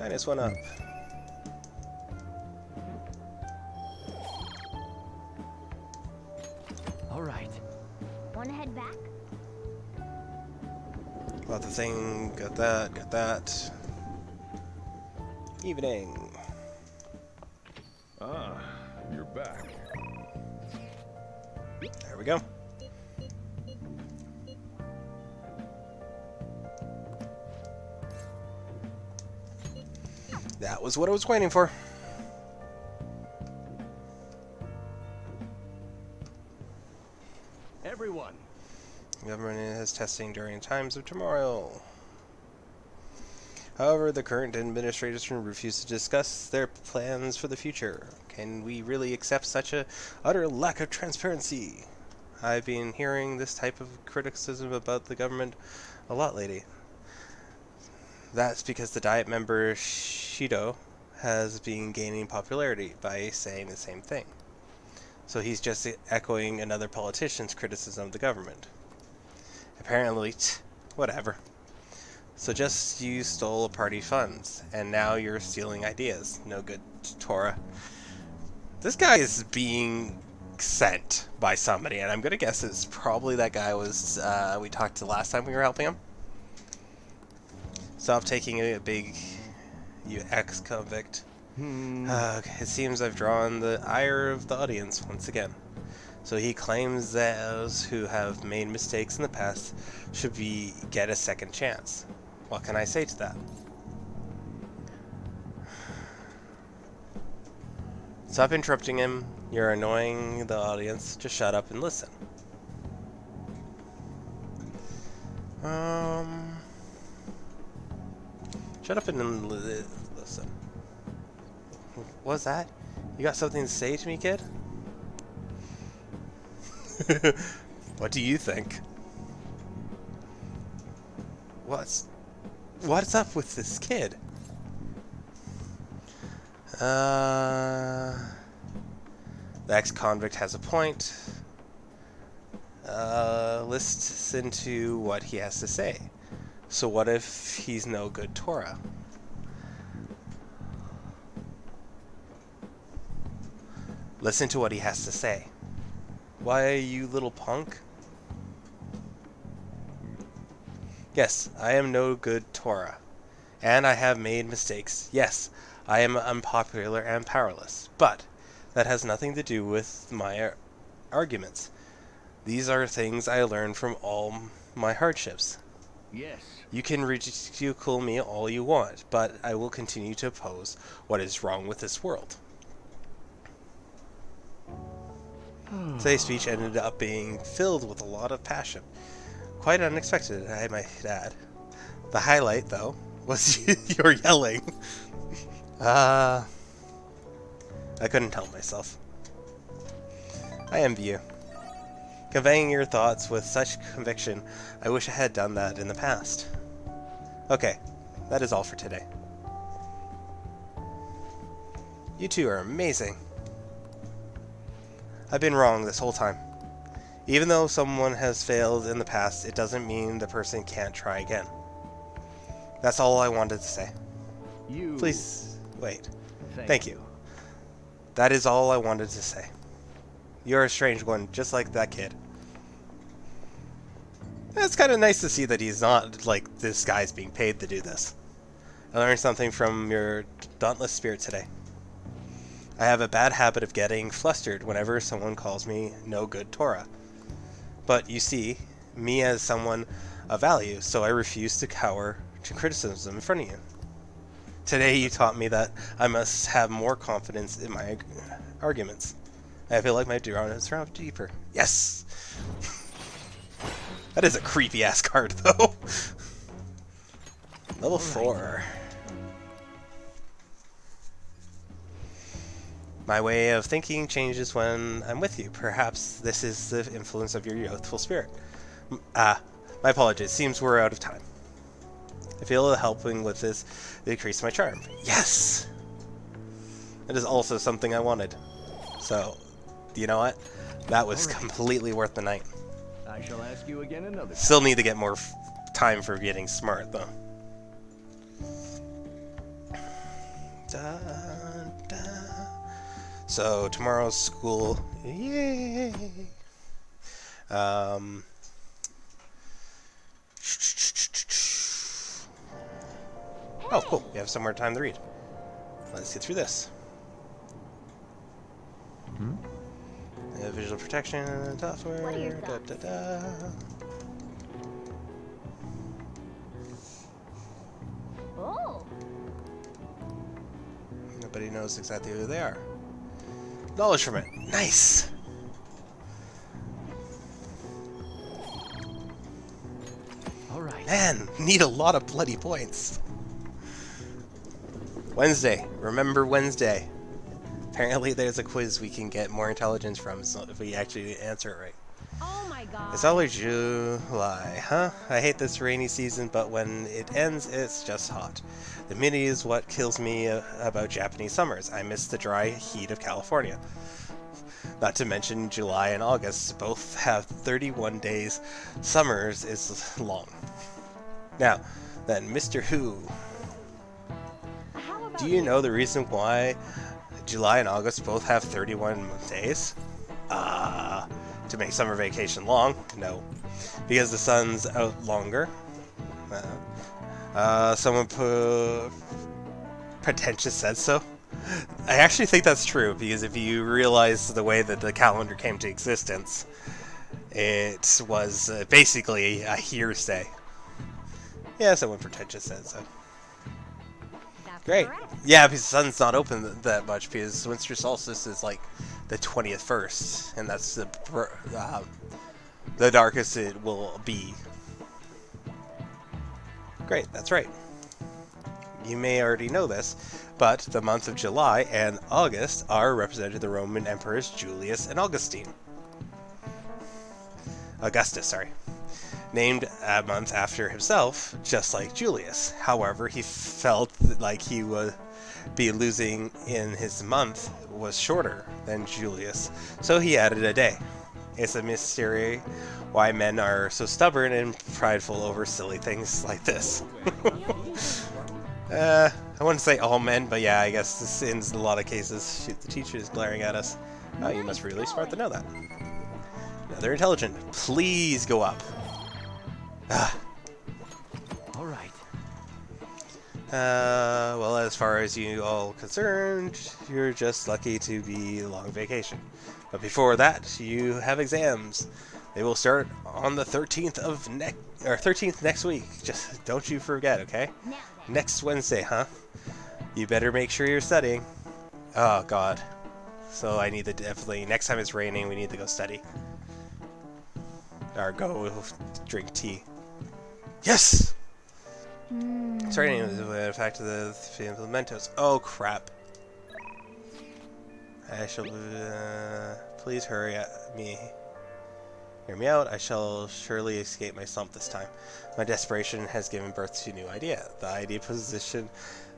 Minus one up. All right. Wanna head back? Got the thing, got that. Evening. Ah, you're back. There we go. That was what I was waiting for. Everyone. The government is testing during times of turmoil. However, the current administration refuses to discuss their plans for the future. Can we really accept such a utter lack of transparency? I've been hearing this type of criticism about the government a lot lately. That's because the Diet member Shido has been gaining popularity by saying the same thing. So he's just echoing another politician's criticism of the government. Apparently, whatever. So just you stole party funds, and now you're stealing ideas. No good, Tora. This guy is being sent by somebody, and I'm gonna guess it's probably that guy was we talked to last time we were helping him. Stop taking a big, you ex-convict. It seems I've drawn the ire of the audience once again. So he claims that those who have made mistakes in the past should get a second chance. What can I say to that? Stop interrupting him. You're annoying the audience. Just shut up and listen. Shut up and listen. What's that? You got something to say to me, kid? What do you think? What's up with this kid? The ex-convict has a point. Listen to what he has to say. So what if he's no good Tora? Listen to what he has to say. Why, you little punk? Yes, I am no good Tora. And I have made mistakes. Yes, I am unpopular and powerless. But that has nothing to do with my arguments. These are things I learned from all my hardships. Yes. You can ridicule me all you want, but I will continue to oppose what is wrong with this world. Today's speech ended up being filled with a lot of passion. Quite unexpected, I might add. The highlight, though, was your yelling. I couldn't help myself. I envy you. Conveying your thoughts with such conviction, I wish I had done that in the past. Okay, that is all for today. You two are amazing. I've been wrong this whole time. Even though someone has failed in the past, it doesn't mean the person can't try again. That's all I wanted to say. Please, wait. Thank you. That is all I wanted to say. You're a strange one, just like that kid. It's kind of nice to see that he's not like this guy's being paid to do this. I learned something from your dauntless spirit today. I have a bad habit of getting flustered whenever someone calls me no good Tora. But you see, me as someone of value, so I refuse to cower to criticism in front of you. Today you taught me that I must have more confidence in my arguments. I feel like my drawn is around deeper. Yes! That is a creepy ass card though. Level 4. My way of thinking changes when I'm with you. Perhaps this is the influence of your youthful spirit. My apologies. Seems we're out of time. I feel helping with this decrease my charm. Yes! That is also something I wanted. So, you know what? That was completely worth the night. I shall ask you again another time. Still need to get more time for getting smart, though. Dun, dun. So tomorrow's school, yay! Oh, cool. We have some more time to read. Let's get through this. Visual protection software. What are your Da, thoughts? da, da. Oh, Nobody knows exactly who they are. Knowledge from it. Nice! All right. Man, need a lot of bloody points. Wednesday. Remember Wednesday. Apparently there's a quiz we can get more intelligence from so if we actually answer it right. oh my God. It's always July, huh? I hate this rainy season, but when it ends, it's just hot. The humidity is what kills me about Japanese summers. I miss the dry heat of California. Not to mention July and August both have 31 days. Summers is long. Now, then, Mr. Who. How about Do you know the reason why July and August both have 31 days? To make summer vacation long? No. Because the sun's out longer? Someone pretentious said so. I actually think that's true, because if you realize the way that the calendar came to existence, it was basically a hearsay. Yeah, someone pretentious said so. That's Great. correct. Yeah, because the sun's not open that much, because winter solstice is like the 20th first, and that's the darkest it will be. Great, that's right. You may already know this, but the month of July and August are represented the Roman emperors Julius and Augustus, sorry. Named a month after himself, just like Julius. However, he felt like he would be losing in his month was shorter than Julius, so he added a day. It's a mystery why men are so stubborn and prideful over silly things like this. I wouldn't say all men, but yeah, I guess this in a lot of cases. Shoot, the teacher is glaring at us. Oh, you must be really smart to know that. No, they're intelligent. Please go up. All right. Well, as far as you all concerned, you're just lucky to be a long vacation. But before that, you have exams. They will start on the 13th of 13th next week. Just don't you forget, okay? Now then. Next Wednesday, huh? You better make sure you're studying. Oh God. So I need to definitely next time it's raining, we need to go study. Or go drink tea. Yes! Starting with fact of the mementos. Oh crap. I shall please hurry me. Hear me out. I shall surely escape my slump this time. My desperation has given birth to a new idea. The idea position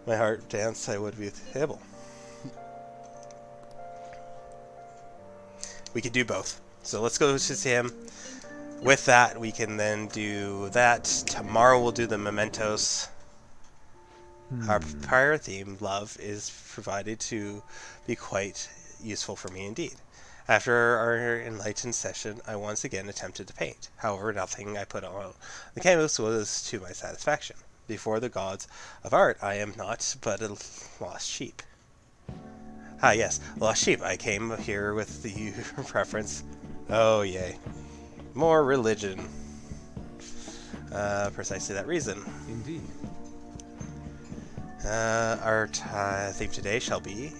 my heart dance I would be able. We could do both. So let's go to see him. With that, we can then do that. Tomorrow we'll do the mementos. Our prior theme, love, is provided to be quite useful for me indeed. After our enlightened session, I once again attempted to paint. However, nothing I put on the canvas was to my satisfaction. Before the gods of art, I am not but a lost sheep. Ah, yes, a lost sheep. I came here with the preference. Oh, yay. More religion. Precisely that reason. Indeed. Our theme today shall be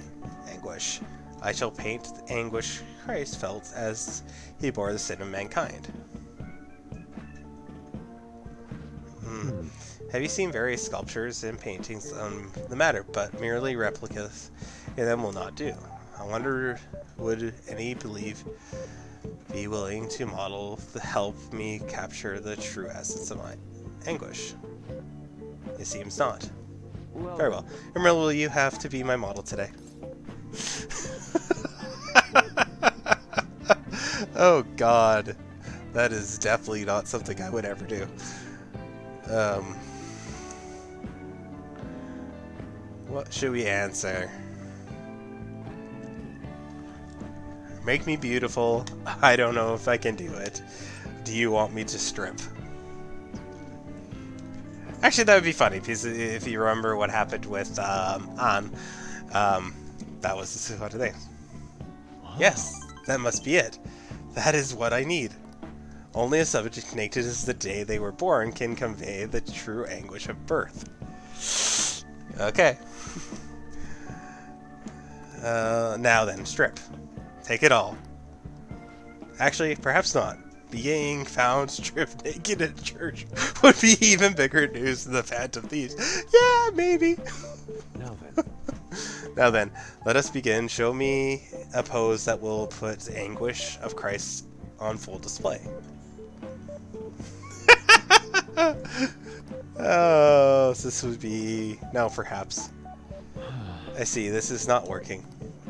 anguish. I shall paint the anguish Christ felt as he bore the sin of mankind. Have you seen various sculptures and paintings on the matter, but merely replicas in them will not do. I wonder, would any be willing to model to help me capture the true essence of my anguish? It seems not. Well, Very well. Remember, will you have to be my model today? Oh God, that is definitely not something I would ever do. What should we answer? Make me beautiful. I don't know if I can do it. Do you want me to strip? Actually, that would be funny, because if you remember what happened with An, that was one of the things. Yes, that must be it. That is what I need. Only a subject connected as the day they were born can convey the true anguish of birth. Okay. Now then, strip. Take it all. Actually, perhaps not. Being found stripped naked in church would be even bigger news than the Phantom Thieves. Yeah, maybe. Now then. Now then, let us begin. Show me a pose that will put the anguish of Christ on full display. Oh, so this would be... No, perhaps. I see, this is not working.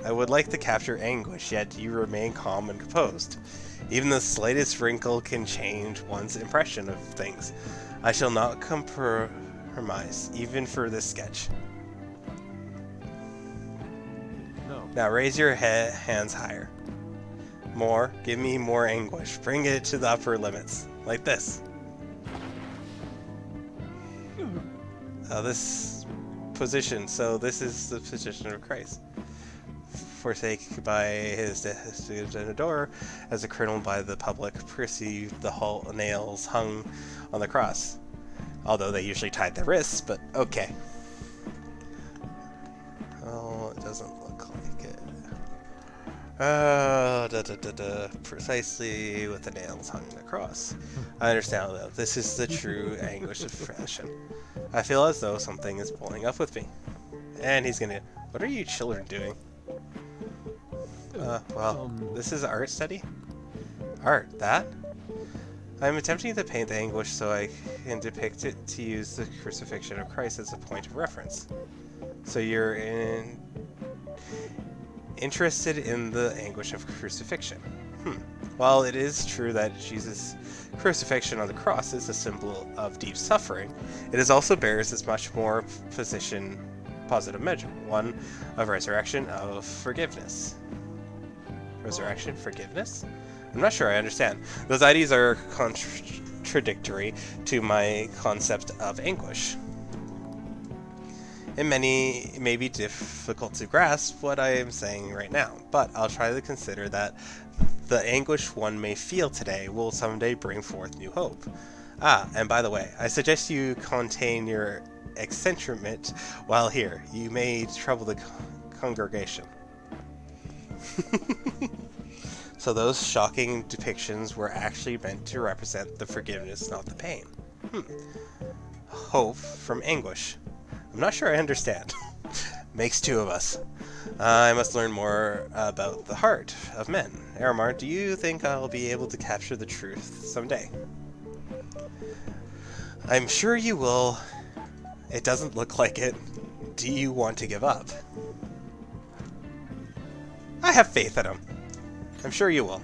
I would like to capture anguish, yet you remain calm and composed. Even the slightest wrinkle can change one's impression of things. I shall not compromise, even for this sketch. No. Now raise your hands higher. More. Give me more anguish. Bring it to the upper limits. Like this. This position. So this is the position of Christ. Forsake by his death to adore, as a criminal by the public perceived the nails hung on the cross. Although they usually tied their wrists, but okay. Oh, it doesn't look like it. Precisely with the nails hung on the cross. I understand though. This is the true anguish of passion. I feel as though something is pulling up with me. And he's gonna... What are you children doing? Well, this is art study? Art, that? I'm attempting to paint the anguish so I can depict it to use the crucifixion of Christ as a point of reference. So you're interested in the anguish of crucifixion. While it is true that Jesus' crucifixion on the cross is a symbol of deep suffering, it is also bears as much more positive measure, one of resurrection, of forgiveness. Resurrection, forgiveness? I'm not sure I understand. Those ideas are contradictory to my concept of anguish. And many may be difficult to grasp what I am saying right now, but I'll try to consider that the anguish one may feel today will someday bring forth new hope. Ah, and by the way, I suggest you contain your eccentricity while here. You may trouble the congregation. So those shocking depictions were actually meant to represent the forgiveness, not the pain. Hope from anguish. I'm not sure I understand. Makes two of us. I must learn more about the heart of men. Aramar, do you think I'll be able to capture the truth someday? I'm sure you will. It doesn't look like it. Do you want to give up? I have faith in him. I'm sure you will.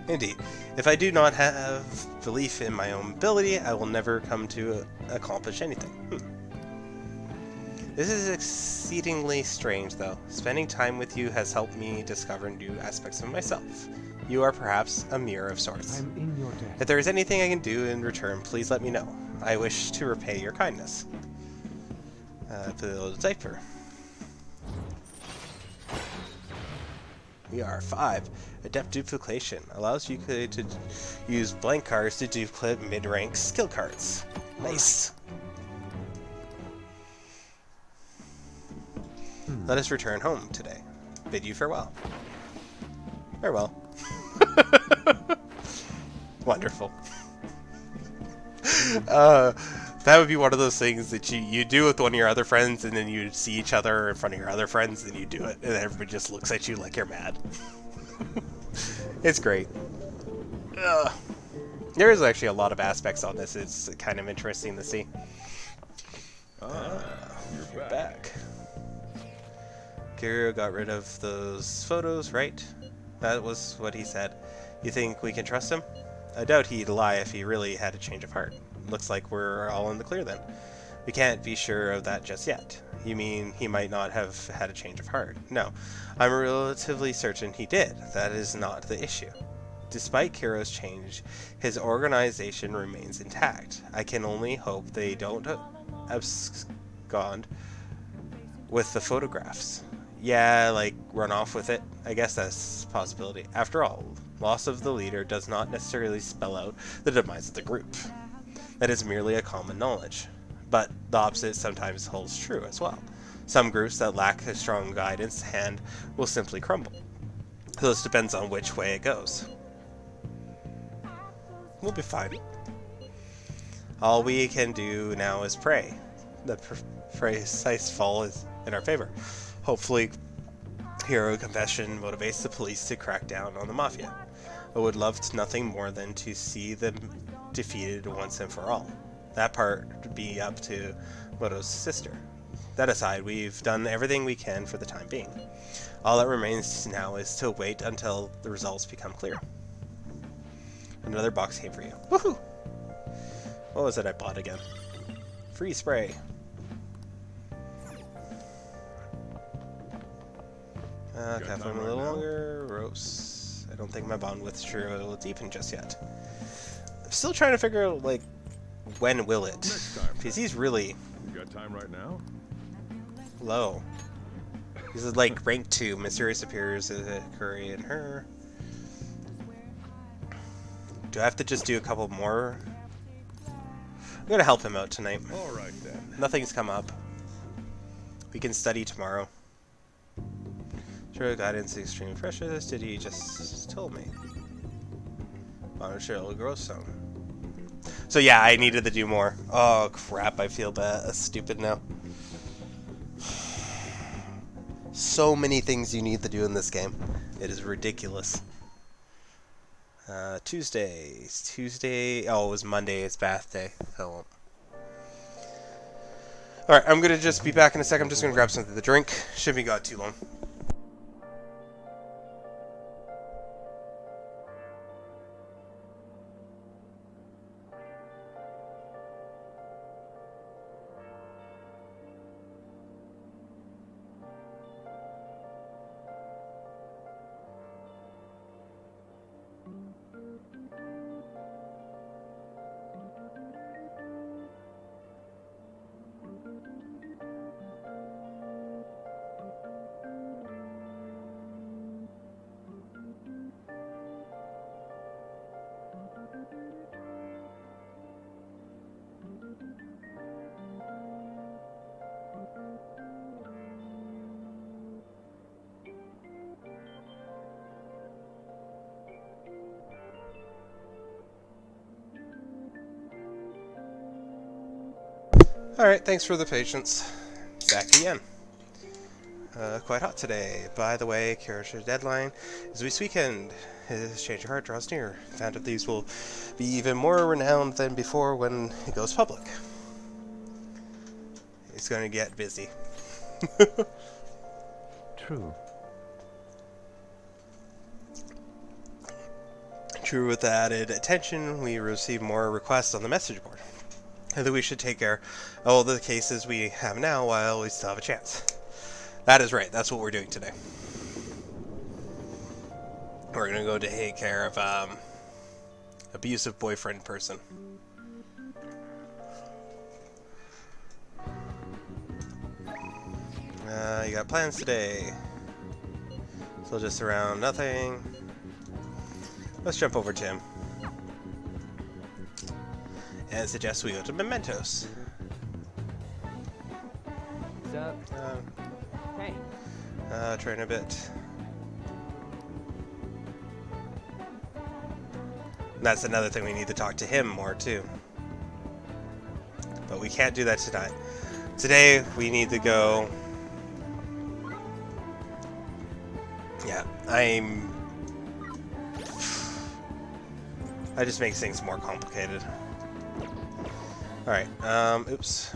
Indeed. If I do not have belief in my own ability, I will never come to accomplish anything. This is exceedingly strange, though. Spending time with you has helped me discover new aspects of myself. You are perhaps a mirror of sorts. I'm in your debt. If there is anything I can do in return, please let me know. I wish to repay your kindness. Put a little diaper. We are 5. Adept duplication allows you to use blank cards to duplicate mid-rank skill cards. Nice. Let us return home today. Bid you farewell. Farewell. Wonderful. That would be one of those things that you do with one of your other friends, and then you see each other in front of your other friends, and you do it, and everybody just looks at you like you're mad. It's great. There is actually a lot of aspects on this. It's kind of interesting to see. You're back. Kirio got rid of those photos, right? That was what he said. You think we can trust him? I doubt he'd lie if he really had a change of heart. Looks like we're all in the clear then. We can't be sure of that just yet. You mean he might not have had a change of heart? No, I'm relatively certain he did. That is not the issue. Despite Kiro's change, his organization remains intact. I can only hope they don't abscond with the photographs. Yeah, like run off with it. I guess that's a possibility. After all, loss of the leader does not necessarily spell out the demise of the group. That is merely a common knowledge. But the opposite sometimes holds true as well. Some groups that lack a strong guidance hand will simply crumble. So this depends on which way it goes. We'll be fine. All we can do now is pray. The precise fall is in our favor. Hopefully, hero confession motivates the police to crack down on the mafia. I would love nothing more than to see them defeated once and for all. That part would be up to Moto's sister. That aside, we've done everything we can for the time being. All that remains now is to wait until the results become clear. Another box came for you. Woohoo! What was it I bought again? Free spray. Caffeine a little longer. Roast. I don't think my bond with Shiro will deepen just yet. I'm still trying to figure out, like, when will it? Because he's really... You got time right now? Low. This is like rank 2. Mysterious appears Curry and her. Do I have to just do a couple more? I'm gonna help him out tonight. Alright then. Nothing's come up. We can study tomorrow. Sure, guidance is extremely precious. Did he just told me? Monastery growth zone. So yeah, I needed to do more. Oh crap, I feel bad. Stupid now. So many things you need to do in this game. It is ridiculous. Tuesday. Oh, it was Monday. It's bath day. So. Alright, I'm gonna just be back in a sec. I'm just gonna grab something to drink. Shouldn't be got too long. Alright, thanks for the patience. Back again. Quite hot today. By the way, Kirish's deadline is this weekend. His change of heart draws near. Phantom Thieves will be even more renowned than before when it goes public. He's going to get busy. True. True, with the added attention, we receive more requests on the message board. I think we should take care of all the cases we have now while we still have a chance. That is right. That's what we're doing today. We're going to go to take care of abusive boyfriend person. You got plans today. Still just around nothing. Let's jump over to him. And suggest we go to Mementos. What's up? Hey. Train a bit. And that's another thing we need to talk to him more too. But we can't do that tonight. Today we need to go. Yeah, that just makes things more complicated. Alright, oops.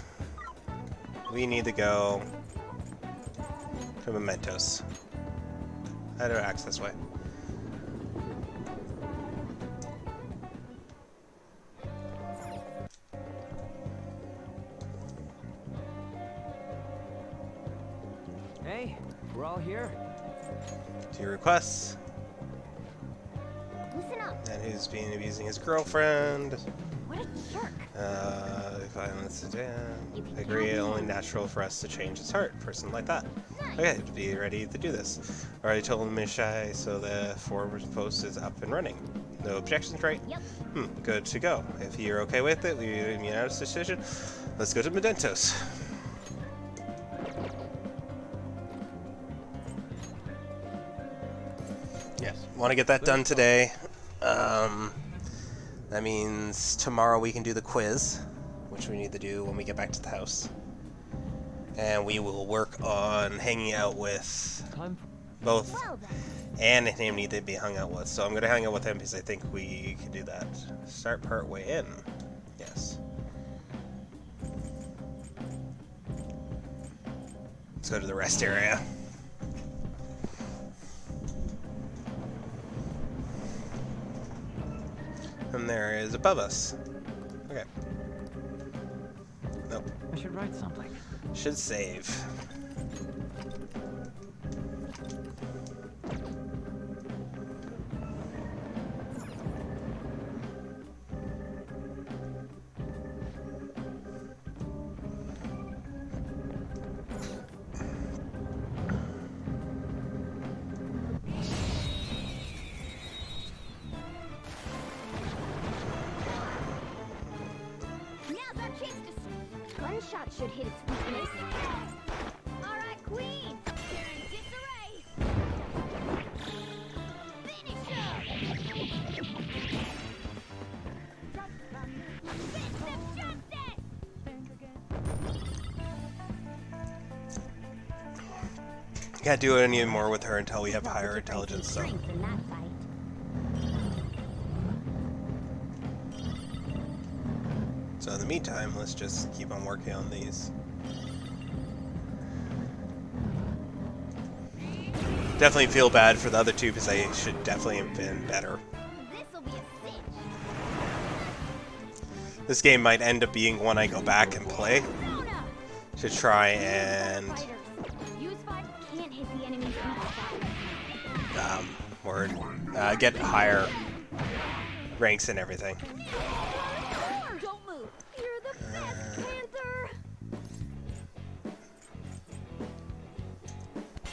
We need to go to Mementos. How do I access this way? Hey, we're all here. 2 requests. Listen up. And who's been abusing his girlfriend. What a jerk. Violence. You can Agree, count me only in. natural for us to change his heart. Person like that. Nice. Okay, be ready to do this. Already told him he's shy, so the forward post is up and running. No objections, right? Yep. Good to go. If you're okay with it, we unanimous decision. Let's go to Medentos. Yeah, want to get that done today. That means tomorrow we can do the quiz, which we need to do when we get back to the house. And we will work on hanging out with Time both Well then. Anne and him need to be hung out with. So I'm going to hang out with him because I think we can do that. Start part way in. Yes. Let's go to the rest area. And there is above us. Okay. Nope. I should write something. Should save. Now's our chance to. Gunshot should hit its weakness. All right, Queen. You're in disarray. Finish her. Fist of justice. Can't do it anymore with her until we have higher intelligence, so. Strength in that fight. So in the meantime, let's just keep on working on these. Definitely feel bad for the other two because I should definitely have been better. This'll be a cinch. This game might end up being one I go back and play Persona. to try and Fighters. Use 5 can't hit the enemy's weak spot. get higher ranks and everything. Don't move. You're the best, Panther.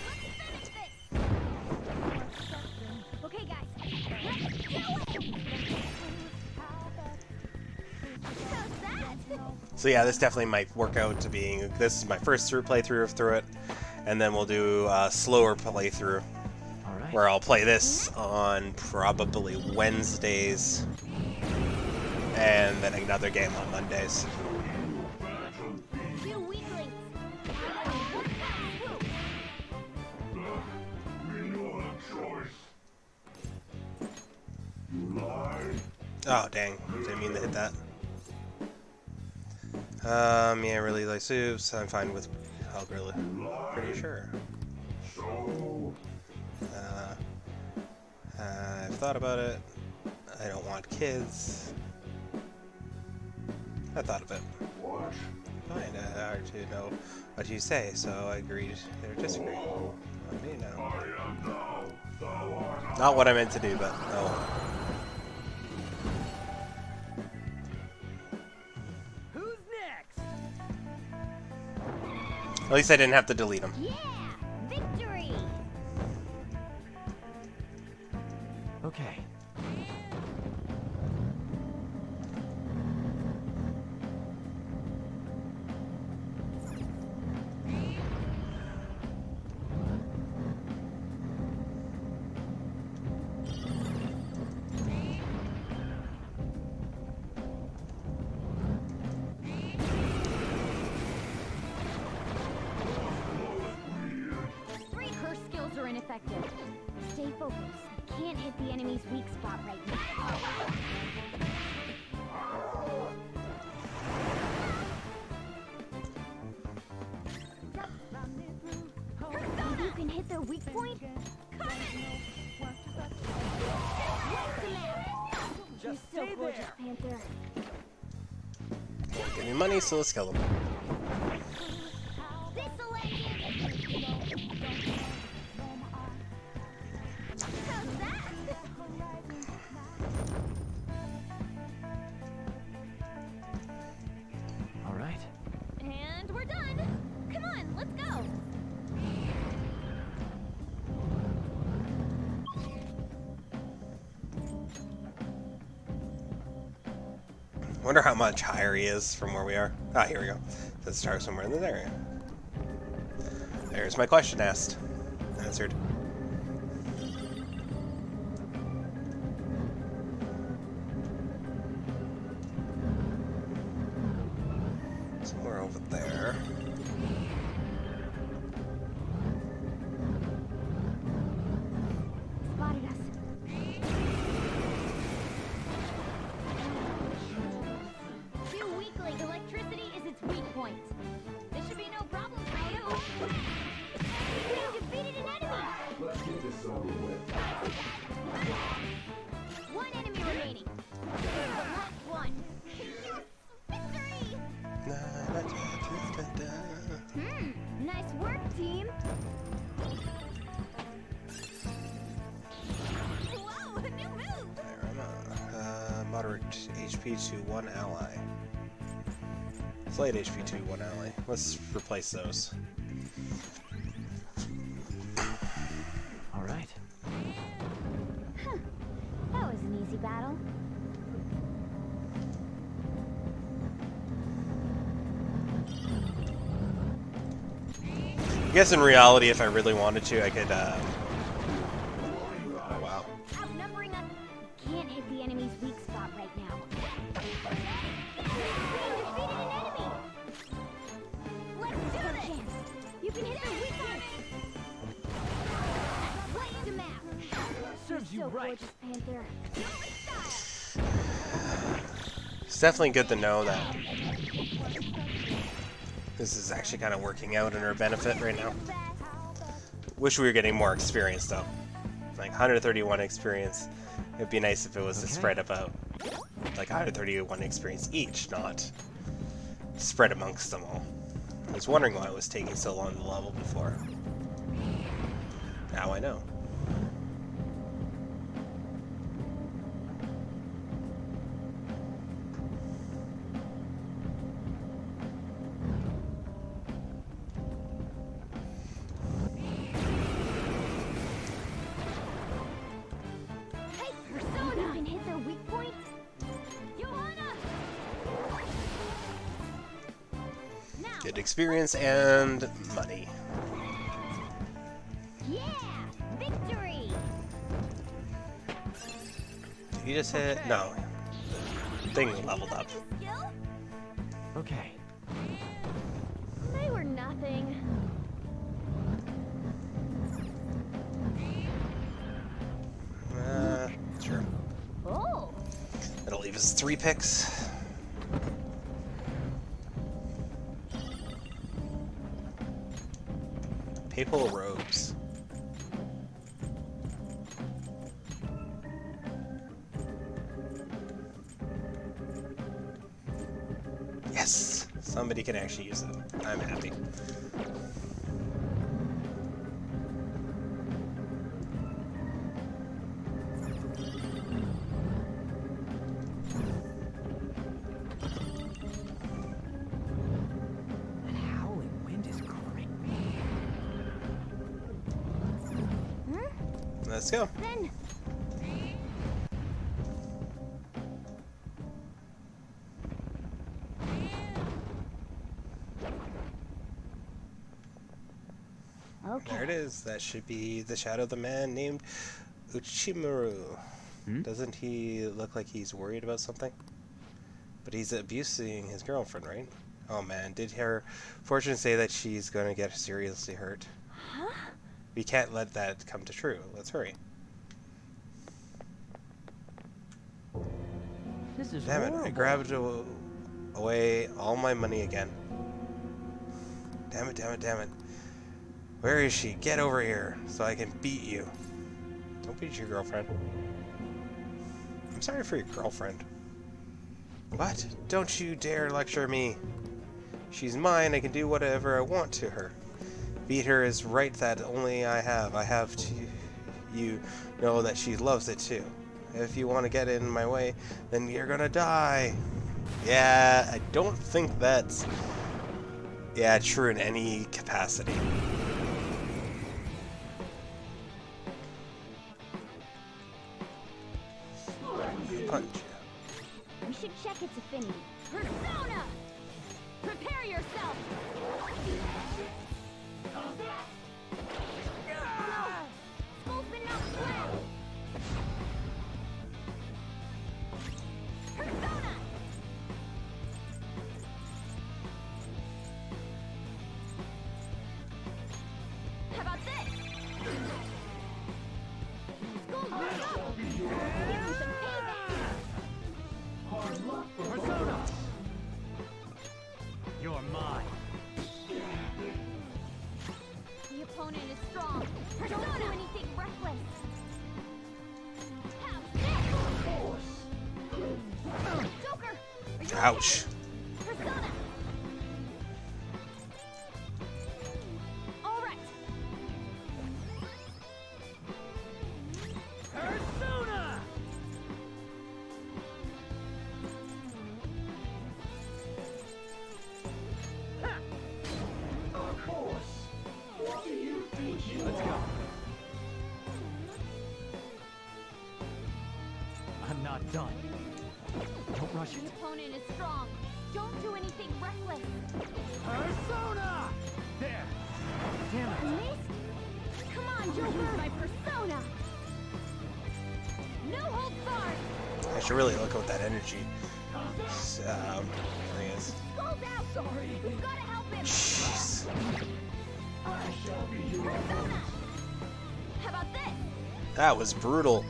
Let's finish this. Okay, guys. Let's do it. How's that? So yeah, this definitely might work out to being, this is my first playthrough through it, and then we'll do a slower playthrough All right. where I'll play this on probably Wednesdays and then another game on Mondays. You weaklings. Oh dang, didn't mean to hit that. Yeah, really like soups. I'm fine with Algrilla. Pretty sure. I've thought about it. I don't want kids. I thought of it. Fine, hard to know what you say, so I agreed or disagree. What do you know? Not what I meant to do, but oh. Who's next? At least I didn't have to delete them. Yeah, victory. Okay. Those 3 curse skills are ineffective. Stay focused. Can't hit the enemy's weak spot right now. If you can hit their weak point, you're Just so stay gorgeous, there. Panther. Give me money, so let's kill them. This'll end you. Wonder how much higher he is from where we are. Ah, here we go. Let's start somewhere in this area. There's my question asked. Answered. Somewhere over there. Spotted us. Too weak link. Electricity is its weak point. This should be no problem, Playthough. We defeated an enemy. Let's get this over with. One enemy remaining. The last one. Yes! Victory! Nice work, team. Whoa, a new move. Moderate HP to one ally. Slight HP to one ally. Let's replace those. All right. Huh. That was an easy battle. I guess in reality, if I really wanted to, I could, oh wow. Outnumbering us. Can't hit the enemy's weak spot right now. We defeated an enemy. Let's do this. You can hit their weak points. Right to map. Serves you So right. gorgeous, Panther. It's definitely good to know that this is actually kind of working out in our benefit right now. Wish we were getting more experience though. Like 131 experience. It'd be nice if it was to spread about like 131 experience each, not spread amongst them all. I was wondering why it was taking so long to level before. Now I know. Hey, Persona! You can hit their weak point. Johanna! Now, Good experience and money. yeah! Victory! Did he just hit? No. The thing leveled up. Skill? Okay. They were nothing. Sure. Oh! That'll leave us 3 picks. Papal robes. Yes! Somebody can actually use it. I'm happy. That howling wind is great. Let's go. Then, okay. There it is. That should be the shadow of the man named Uchimaru. Doesn't he look like he's worried about something? But he's abusing his girlfriend, right? Oh man, did her fortune say that she's gonna get seriously hurt? Huh? We can't let that come to true. Let's hurry. This is Damn it, horrible. I grabbed away all my money again. Damn it, damn it, damn it. Where is she? Get over here so I can beat you. Don't beat your girlfriend. I'm sorry for your girlfriend. What? Don't you dare lecture me. She's mine, I can do whatever I want to her. Beat her is right that only I have. I have to you know that she loves it too. If you want to get in my way, then you're gonna die. Yeah, I don't think that's true in any capacity. Punch. We should check its affinity. yourself! Skull's been knocked flat! Persona! How about this? Skull's back up! Give him some payback! Persona! You're mine. The opponent is strong. Persona! Don't do anything reckless. Have this! Joker! Are you Ouch. okay? Persona! All right. Persona! Let's go. I'm not done. Don't rush The it. opponent is strong. Don't do anything reckless. Persona! There. Damn it. Missed? Come on, Joker! My persona! No holds barred! I should really look at that energy. There he is. Skull's out! Sorry! We've gotta help him! Jeez. Persona! How about this? That was brutal.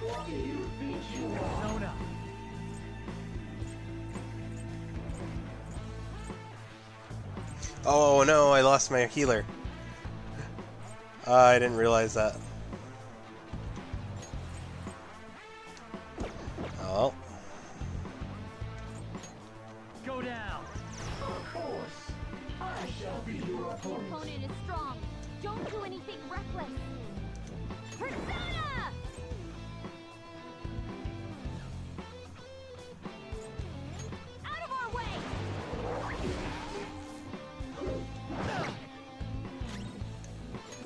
Persona. Oh no, I lost my healer. I didn't realize that. Oh. Go down. The opponent is strong. Don't do anything reckless. Persona! Out of our way!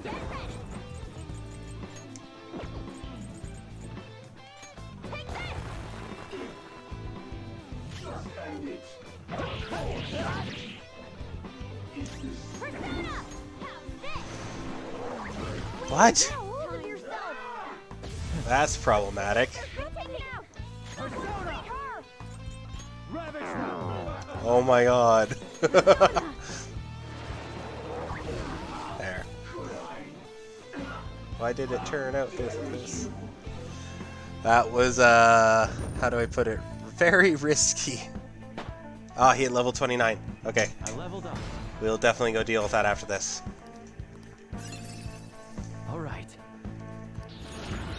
Get ready! Take this! Persona! Have this! What? Now hold of yourself! That's problematic. We'll take it out! Persona! Her! Ravage her. Oh my god. There. Why did it turn out this? That was, how do I put it? Very risky. Ah, he hit level 29. Okay, I leveled up. we'll definitely go deal with that after this. All right.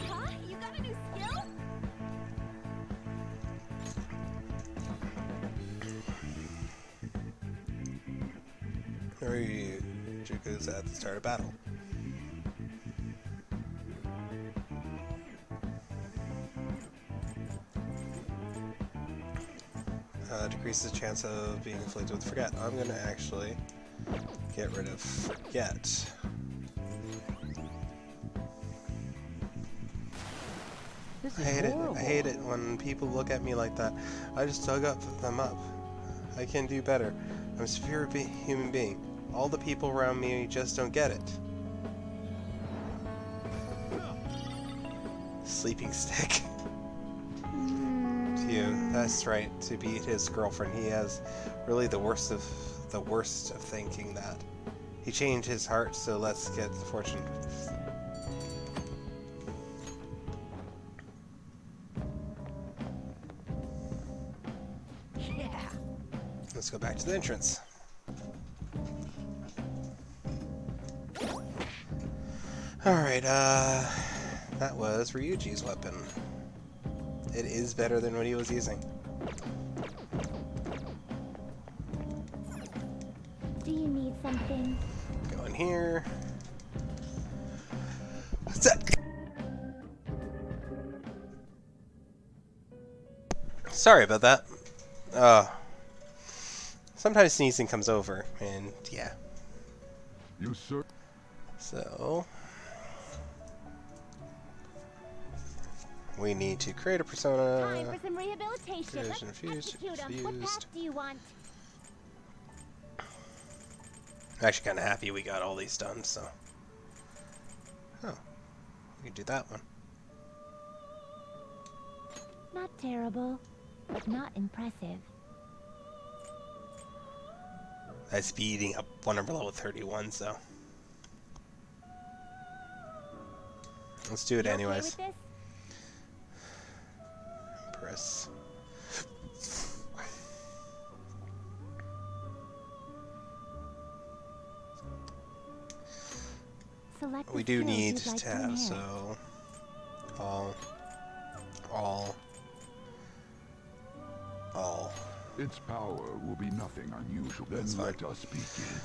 Huh? You got a new skill? Juku's at the start of battle. Decreases the chance of being afflicted with forget. I'm gonna actually get rid of forget. This I is hate it. horrible. I hate it when people look at me like that. I just dug them up. I can do better. I'm a superior human being. All the people around me just don't get it. Sleeping stick. To that's right. To beat his girlfriend, he has really the worst of thinking that. He changed his heart, so let's get the fortune. Yeah. Let's go back to the entrance. Alright, that was Ryuji's weapon. It is better than what he was using. Do you need something? Go in here. What's that? Sorry about that. Sometimes sneezing comes over, and yeah. You sir? So we need to create a persona. Time for some rehabilitation. Let's Infused, execute 'em. What infused. path do you want? I'm actually kind of happy we got all these done, so. Oh, we can do that one. Not terrible, but not impressive. That's speeding up one number level 31, so. Let's do it You anyways. Okay with Press. this? Select We the do skills need you'd like to have, inherit. so. All. Its power will be nothing unusual. Then That's fine. let us begin.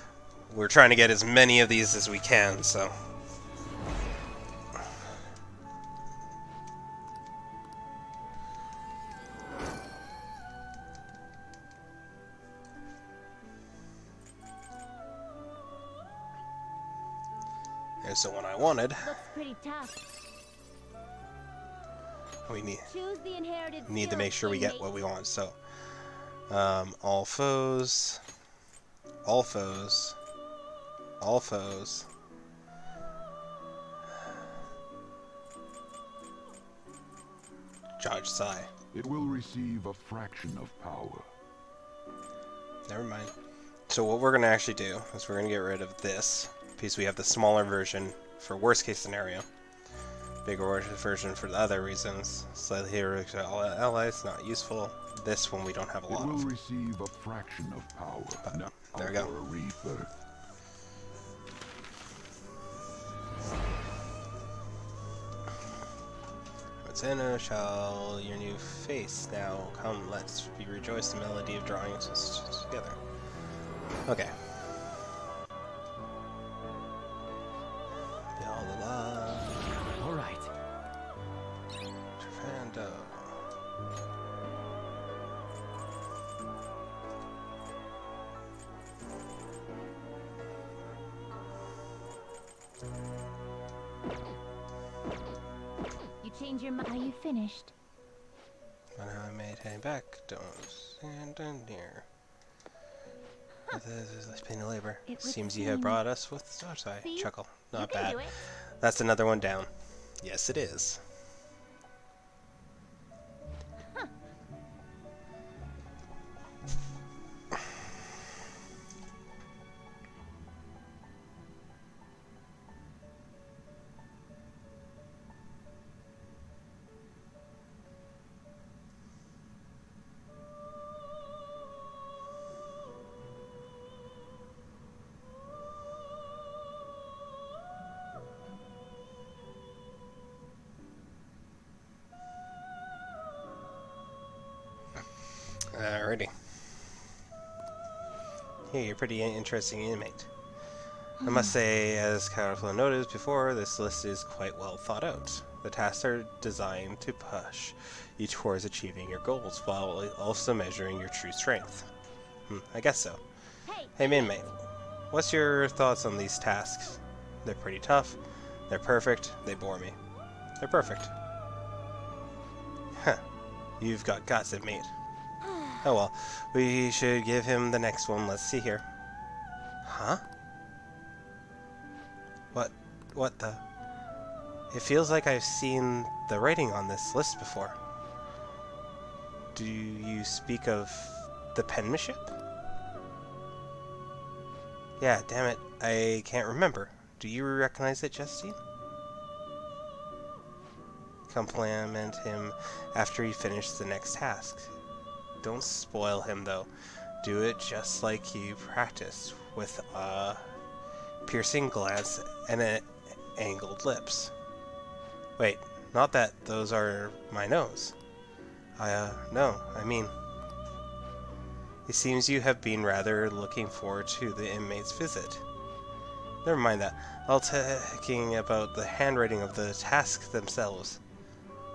We're trying to get as many of these as we can, so. There's the one I wanted. Looks pretty tough. We Choose the inherited need to skills, make sure we get inmate. what we want, so. All foes. All foes. All foes. Judge Sai. It will receive a fraction of power. Never mind. So what we're going to actually do is we're going to get rid of this, because we have the smaller version for worst case scenario. Bigger version for the other reasons. Slightly here, allies, not useful. This one we don't have a It lot will of. receive a fraction of power. Now There we go. for a rebirth. What's in it shall your new face now come, let's be rejoice the melody of drawing us together. Okay. All right. Trifando. You change your mind. Are you finished? When I made hay back, don't stand near. This pain of labor. It would Seems you have seem- brought us with Starsight. See? Chuckle. You Not can bad. do it. That's another one down. Yes, it is. Alrighty. Hey, you're a pretty interesting inmate. I must say, as Counterflow noted before, this list is quite well thought out. The tasks are designed to push you towards achieving your goals, while also measuring your true strength. I guess so. Hey, inmate, what's your thoughts on these tasks? They're pretty tough. They're perfect. They bore me. They're perfect. Huh. You've got guts, inmate. Oh well, we should give him the next one. Let's see here. Huh? What the? It feels like I've seen the writing on this list before. Do you speak of the penmanship? Yeah, damn it, I can't remember. Do you recognize it, Justine? Compliment him after he finished the next task. Don't spoil him, though. Do it just like you practiced, with a piercing glance and angled lips. Wait, not that those are my nose. No, I mean... It seems you have been rather looking forward to the inmate's visit. Never mind that. I'll talking about the handwriting of the tasks themselves.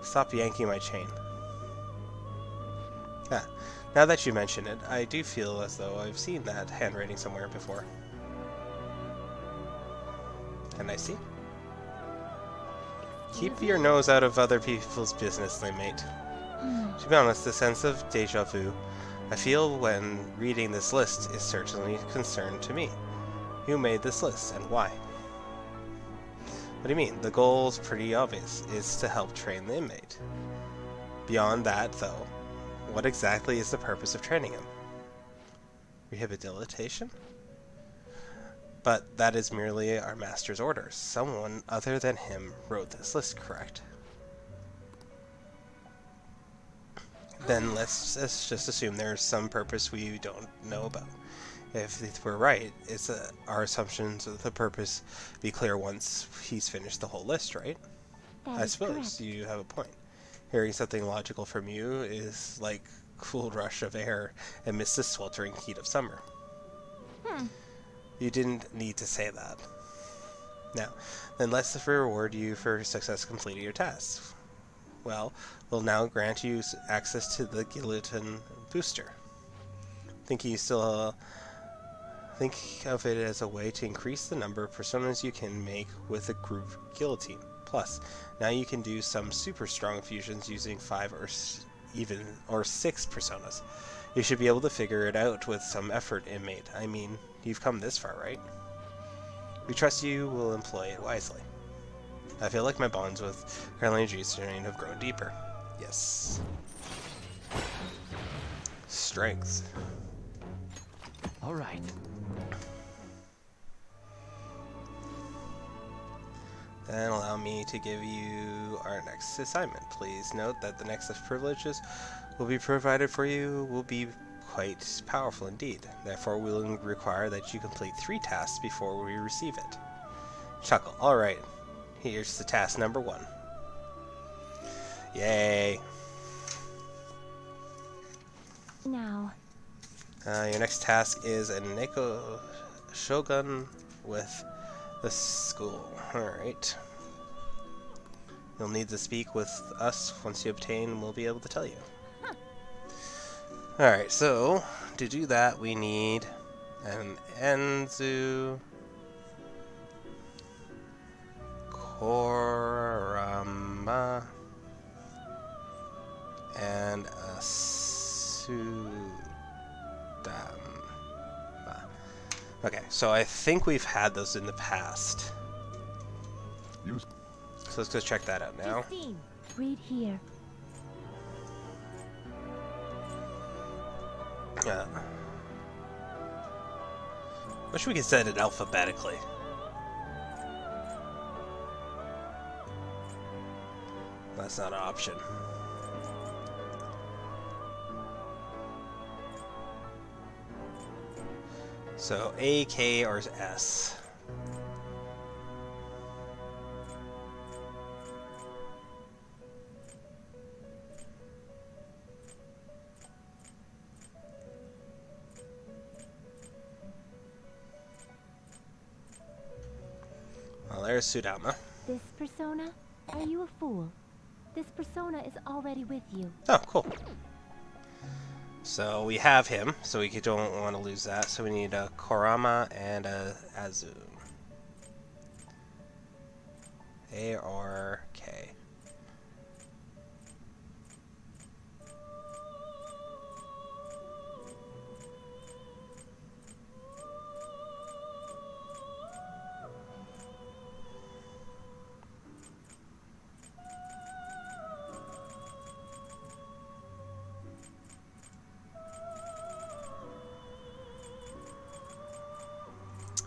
Stop yanking my chain. Ah, now that you mention it, I do feel as though I've seen that handwriting somewhere before. Can I see? Keep your nose out of other people's business, inmate. To be honest, the sense of deja vu I feel when reading this list is certainly a concern to me. Who made this list and why? What do you mean? The goal's pretty obvious. It's to help train the inmate. Beyond that, though, what exactly is the purpose of training him? Rehabilitation? But that is merely our master's orders. Someone other than him wrote this list, correct? Then let's just assume there's some purpose we don't know about. If we're right, it's our assumptions of the purpose be clear once he's finished the whole list, right? That I is suppose correct. you have a point. Hearing something logical from you is like cool rush of air amidst the sweltering heat of summer. You didn't need to say that. Now, then let's reward you for success completing your tasks. Well, we'll now grant you access to the Guillotine Booster. Think of it as a way to increase the number of personas you can make with the group Guillotine. Plus, now you can do some super strong fusions using 5 or 6 personas. You should be able to figure it out with some effort, inmate. I mean, you've come this far, right? We trust you will employ it wisely. I feel like my bonds with Caroline G-Strain have grown deeper. Yes. Strength. All right. Then allow me to give you our next assignment. Please note that the next of privileges will be provided for you will be quite powerful indeed. Therefore, we will require that you complete 3 tasks before we receive it. Chuckle. Alright. Here's the task number 1. Yay. Now, Your next task is a Neko Shogun with the school. Alright. You'll need to speak with us once you obtain, we'll be able to tell you. Alright, so to do that we need an Enzu Korama and a Sudama. Okay, so I think we've had those in the past. Use So let's go check that out now. Justine, read here. Wish we could set it alphabetically. That's not an option. So A, K, or S. Well, there's Sudama. This persona? Are you a fool? This persona is already with you. Oh, cool. So we have him, so we don't want to lose that. So we need a Korama and a Azum. A or K.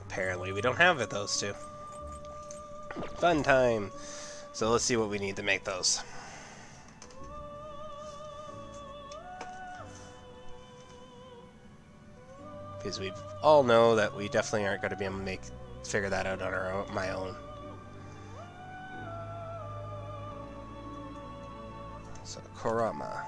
Apparently we don't have it, those two. Fun time! So let's see what we need to make those. Because we all know that we definitely aren't going to be able to figure that out on our own, my own. So Korama.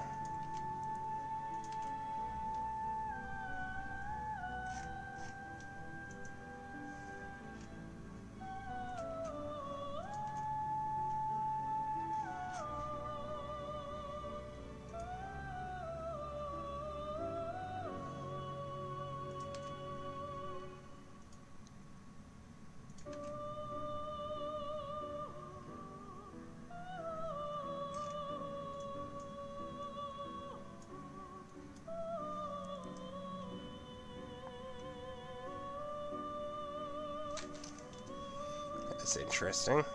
That's interesting.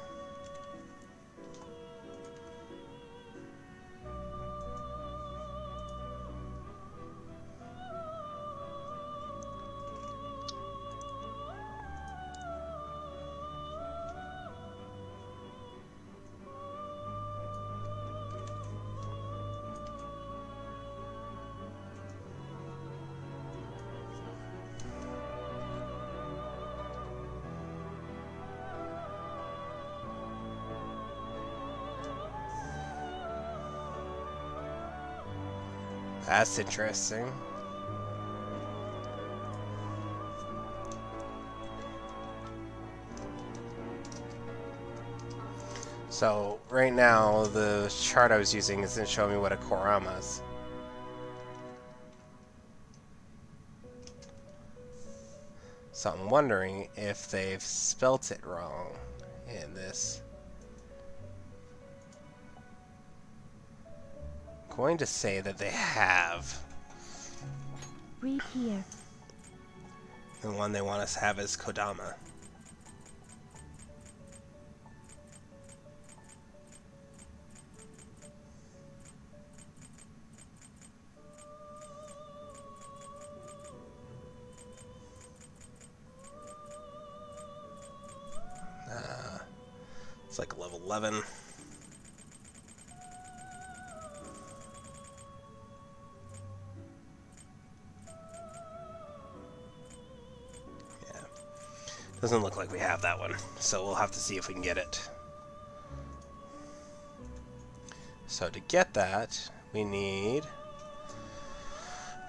That's interesting. So, right now, the chart I was using isn't showing me what a Kurama is. So I'm wondering if they've spelt it wrong in this. I'm going to say that they have. Read here. The one they want us to have is Kodama. It's like level 11. Yeah. Doesn't look like we have that one, so we'll have to see if we can get it. So to get that, we need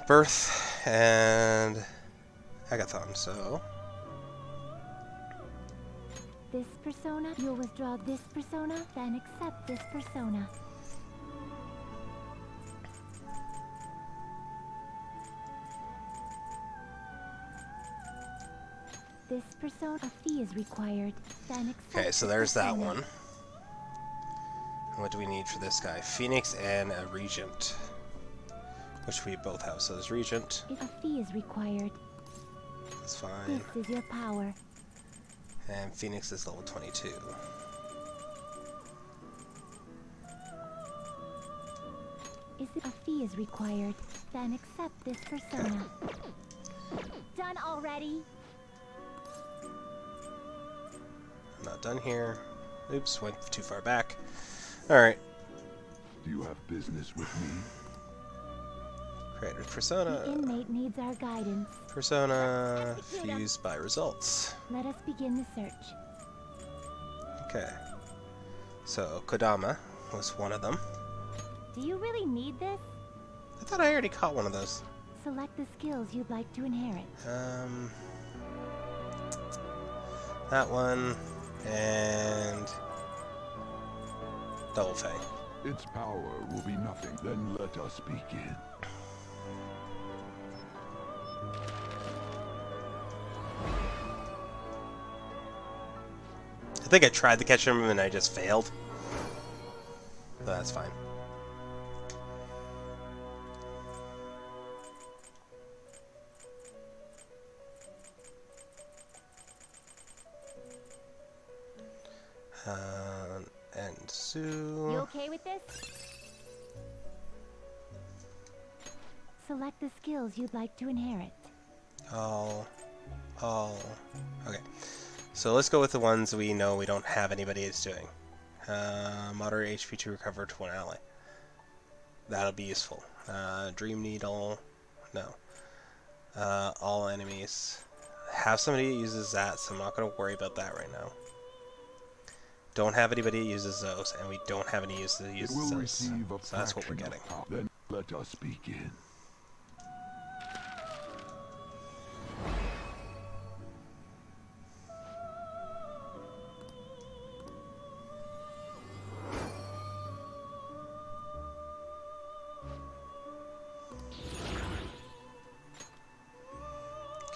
Birth and Agathon, so... This persona, you'll withdraw this persona, then accept this persona. This persona, a fee is required, then accept. Okay, so this there's that persona. one. And what do we need for this guy? Phoenix and a Regent. Which we both have, so there's Regent. If a fee is required, That's fine. this is your power. And Phoenix is level 22. If a fee is required, then accept this persona. Done already? I'm not done here. Oops, went too far back. Alright. Do you have business with me? Created The persona. inmate needs our guidance. Persona fused by results. Let us begin the search. Okay. So, Kodama was one of them. Do you really need this? I thought I already caught one of those. Select the skills you'd like to inherit. That one, and Double Fang. Its power will be nothing. Then let us begin. I think I tried to catch him and I just failed. But that's fine. And You Sue. okay with this? Select the skills you'd like to inherit. Okay. So let's go with the ones we know we don't have anybody is doing. Moderate HP to recover to one ally. That'll be useful. Dream Needle. No. All enemies. Have somebody that uses that, so I'm not going to worry about that right now. Don't have anybody that uses those, and we don't have any use that It uses will those. receive a So that's what we're fraction getting. of power. Then let us begin.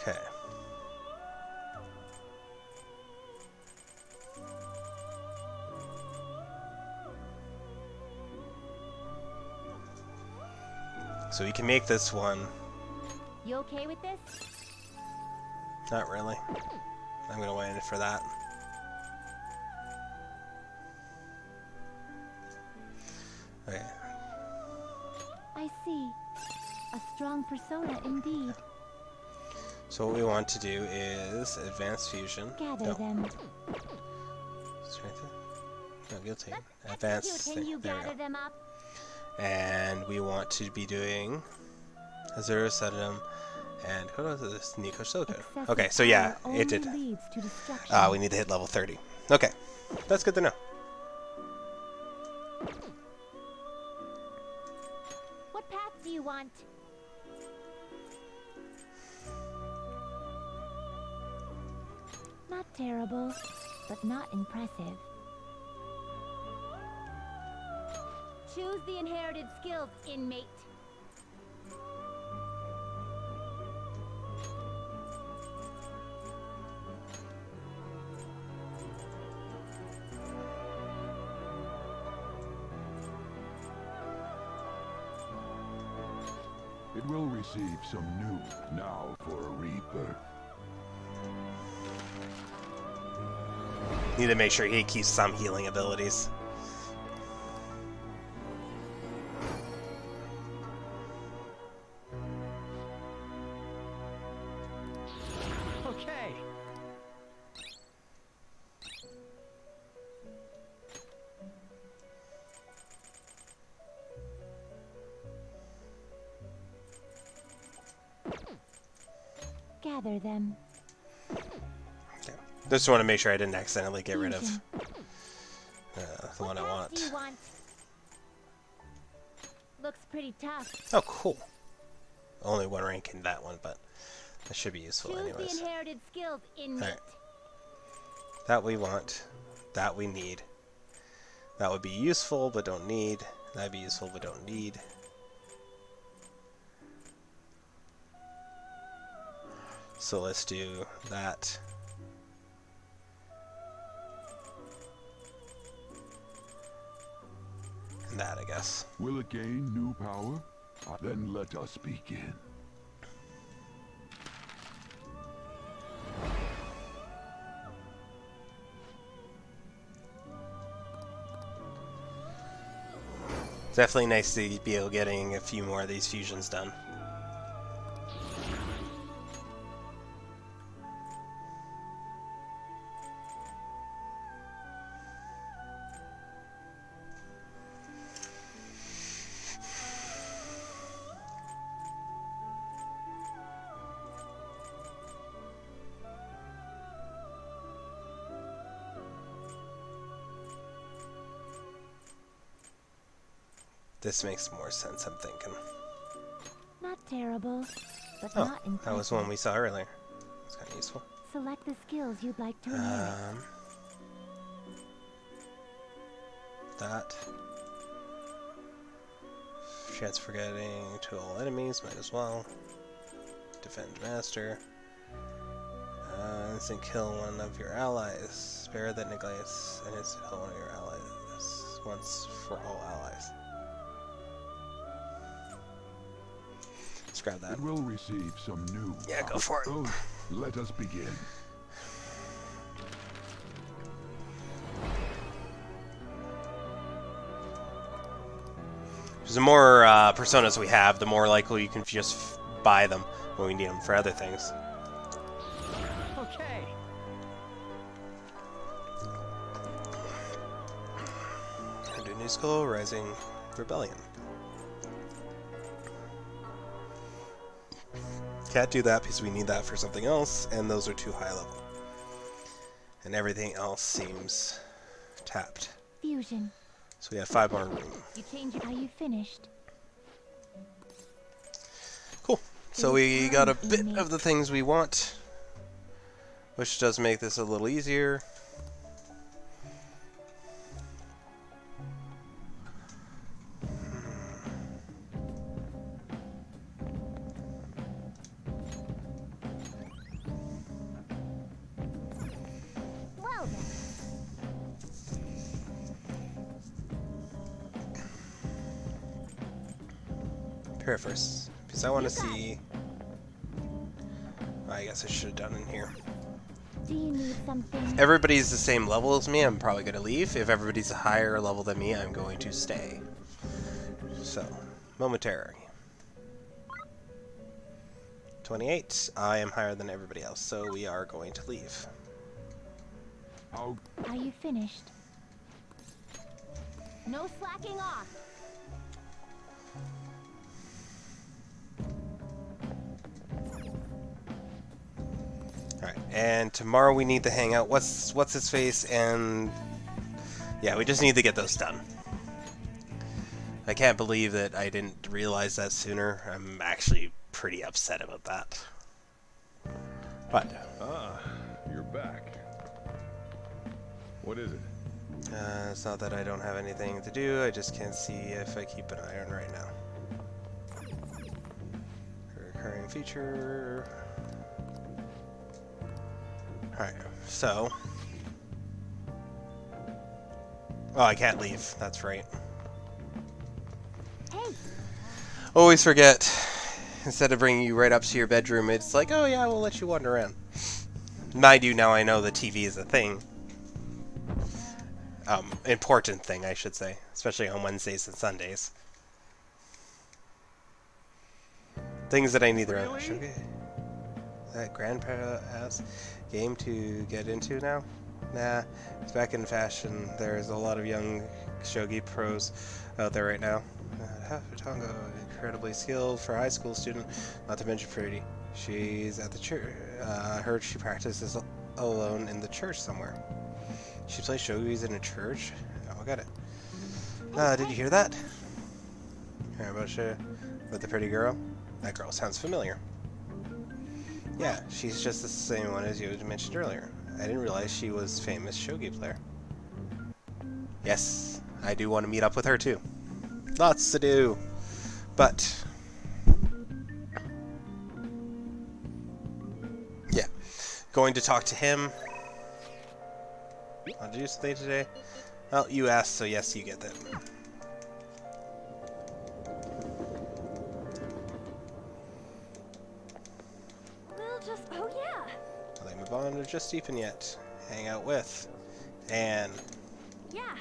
Okay. So we can make this one. You okay with this? Not really. I'm gonna wait for that. Okay. I see. A strong persona indeed. So what we want to do is advanced fusion. Gather No. them. Strengthen. No, guilty. Let's Advanced execute. Can thing. you There we gather go. them up? And we want to be doing Azura Sedum and what was this? Nico Silicon. Excessive Okay, so yeah, power it did. only leads to destruction. We need to hit level 30. Okay, that's good to know. What path do you want? Not terrible, but not impressive. Choose the inherited skills, inmate. It will receive some new now for a rebirth. Need to make sure he keeps some healing abilities. Okay. Gather them. Okay. Just want to make sure I didn't accidentally get rid of Fusion. the one I What else do want. you want? Looks pretty tough. Oh, cool. Only one rank in that one, but that should be useful Choose the anyways. inherited skills, inmate. Alright. That we want. That we need. That would be useful, but don't need. That'd be useful, but don't need. So let's do that. And that, I guess. Will it gain new power? Then let us begin. Definitely nice to be able getting a few more of these fusions done. This makes more sense, I'm thinking. Not terrible, but Oh, not impressive. that was one we saw earlier. It's kind of useful. Select the skills you'd like to inherit. That. Chance for getting to all enemies, might as well. Defend Master. Instant kill one of your allies. Spare that neglects and instant kill one of your allies once for all allies. Let's grab that. It will receive some new Yeah, go for it. Oh, let us begin. The more personas we have, the more likely you can just buy them when we need them for other things. Okay. Do new skill, Rising Rebellion. Can't do that because we need that for something else, and those are too high level. And everything else seems tapped. Fusion. So we have 5 more room. You change it. Are you finished? Cool. So we got a bit of the things we want, which does make this a little easier. Well then. Here first, because I want to see. I guess I should have done in here. Do you need something? If everybody's the same level as me, I'm probably going to leave. If everybody's a higher level than me, I'm going to stay. So, momentary. 28. I am higher than everybody else, so we are going to leave. I'll Are you finished? No slacking off. Alright, and tomorrow we need to hang out. What's his face? And yeah, we just need to get those done. I can't believe that I didn't realize that sooner. I'm actually pretty upset about that. But you're back. What is it? it's not that I don't have anything to do. I just can't see if I keep an eye on right now. Recurring feature. Alright, so... Oh, I can't leave. That's right. Hey, Always forget. Instead of bringing you right up to your bedroom, it's like, oh yeah, we'll let you wander around. Mind you, now I know the TV is a thing. Important thing, I should say. Especially on Wednesdays and Sundays. Things that I need to Really? okay. That grandpa has game to get into now? Nah, it's back in fashion. There's a lot of young shogi pros out there right now. Tongo, incredibly skilled for a high school student, not to mention pretty. She's at the church. I heard she practices alone in the church somewhere. She plays shogis in a church? Oh, I got it. Did you hear that? Hear about with the pretty girl? That girl sounds familiar. Yeah, she's just the same one as you mentioned earlier. I didn't realize she was a famous shogi player. Yes, I do want to meet up with her too. Lots to do. But yeah, going to talk to him. Want to do something today? Well, you asked, so yes, you get that. we'll just... Oh, yeah. I think my bond are just deepen yet. Hang out with. And Yeah.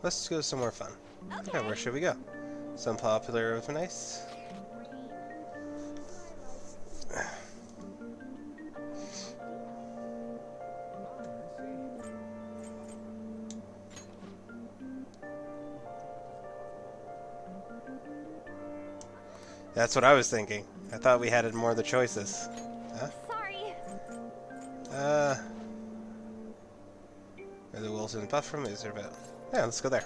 let's go somewhere fun. Okay. Yeah, where should we go? Some popular of nice. That's what I was thinking. I thought we had more of the choices. Huh? Sorry. Where the Wilson Buff from is there about? Yeah, let's go there.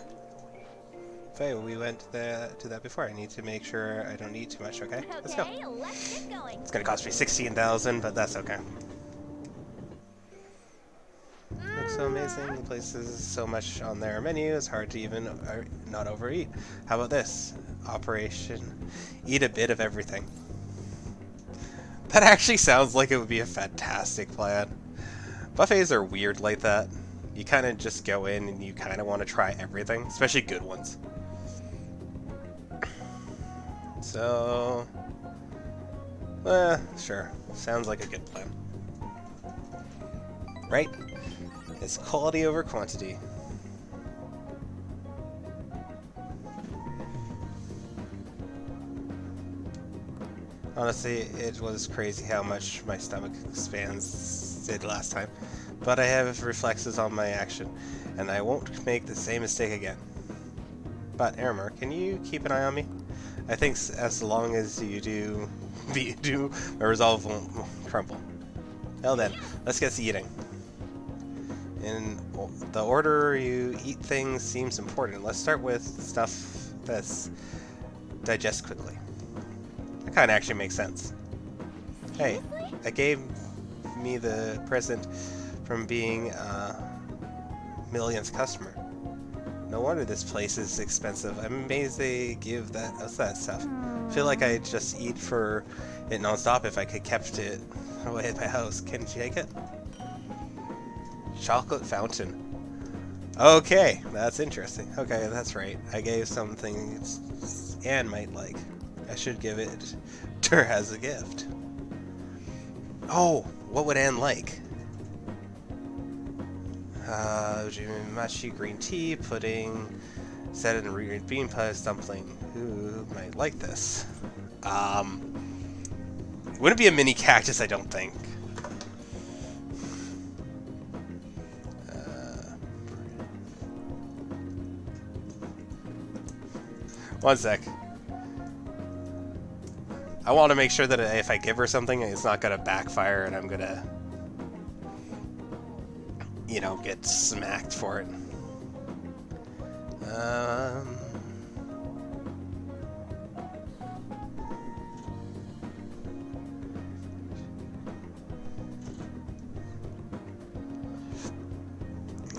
Faye, we went to that before. I need to make sure I don't eat too much, okay? Let's go. Okay, let's get going. It's gonna cost me 16,000, but that's okay. Looks so amazing. The place is so much on their menu, it's hard to even not overeat. How about this? Operation Eat a Bit of Everything. That actually sounds like it would be a fantastic plan. Buffets are weird like that. You kind of just go in and you kind of want to try everything, especially good ones. So, sure. Sounds like a good plan. Right? It's quality over quantity. Honestly, it was crazy how much my stomach expands did last time. But I have reflexes on my action, and I won't make the same mistake again. But, Aramir, can you keep an eye on me? I think as long as you do, my resolve won't crumble. Well then, let's get to eating. In the order you eat things seems important. Let's start with stuff that's digest quickly. That kind of actually makes sense. Hey, that gave me the present from being a millionth customer. No wonder this place is expensive. I'm amazed they give us that stuff. I feel like I'd just eat for it non-stop if I could kept it away at my house. Can you take it? Chocolate fountain. Okay, that's interesting. Okay, that's right. I gave something Anne might like. I should give it to her as a gift. Oh, what would Anne like? Machi green tea, pudding, set in green bean pie, dumpling. Who might like this? Wouldn't be a mini cactus, I don't think. One sec. I want to make sure that if I give her something, it's not going to backfire and I'm going to, you know, get smacked for it.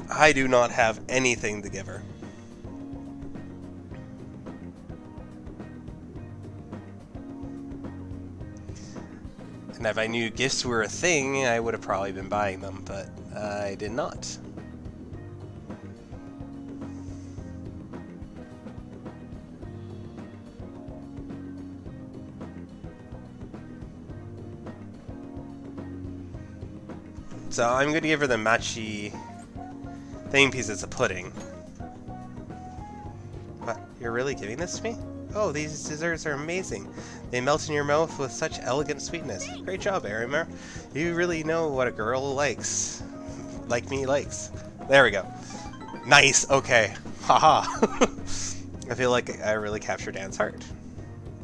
I do not have anything to give her. And if I knew gifts were a thing, I would have probably been buying them, but I did not. So I'm going to give her the Machi thing piece as a pudding. What? You're really giving this to me? Oh, these desserts are amazing. They melt in your mouth with such elegant sweetness. Great job, Arimer. You really know what a girl likes. Like me likes. There we go. Nice, okay. Haha. I feel like I really captured Anne's heart.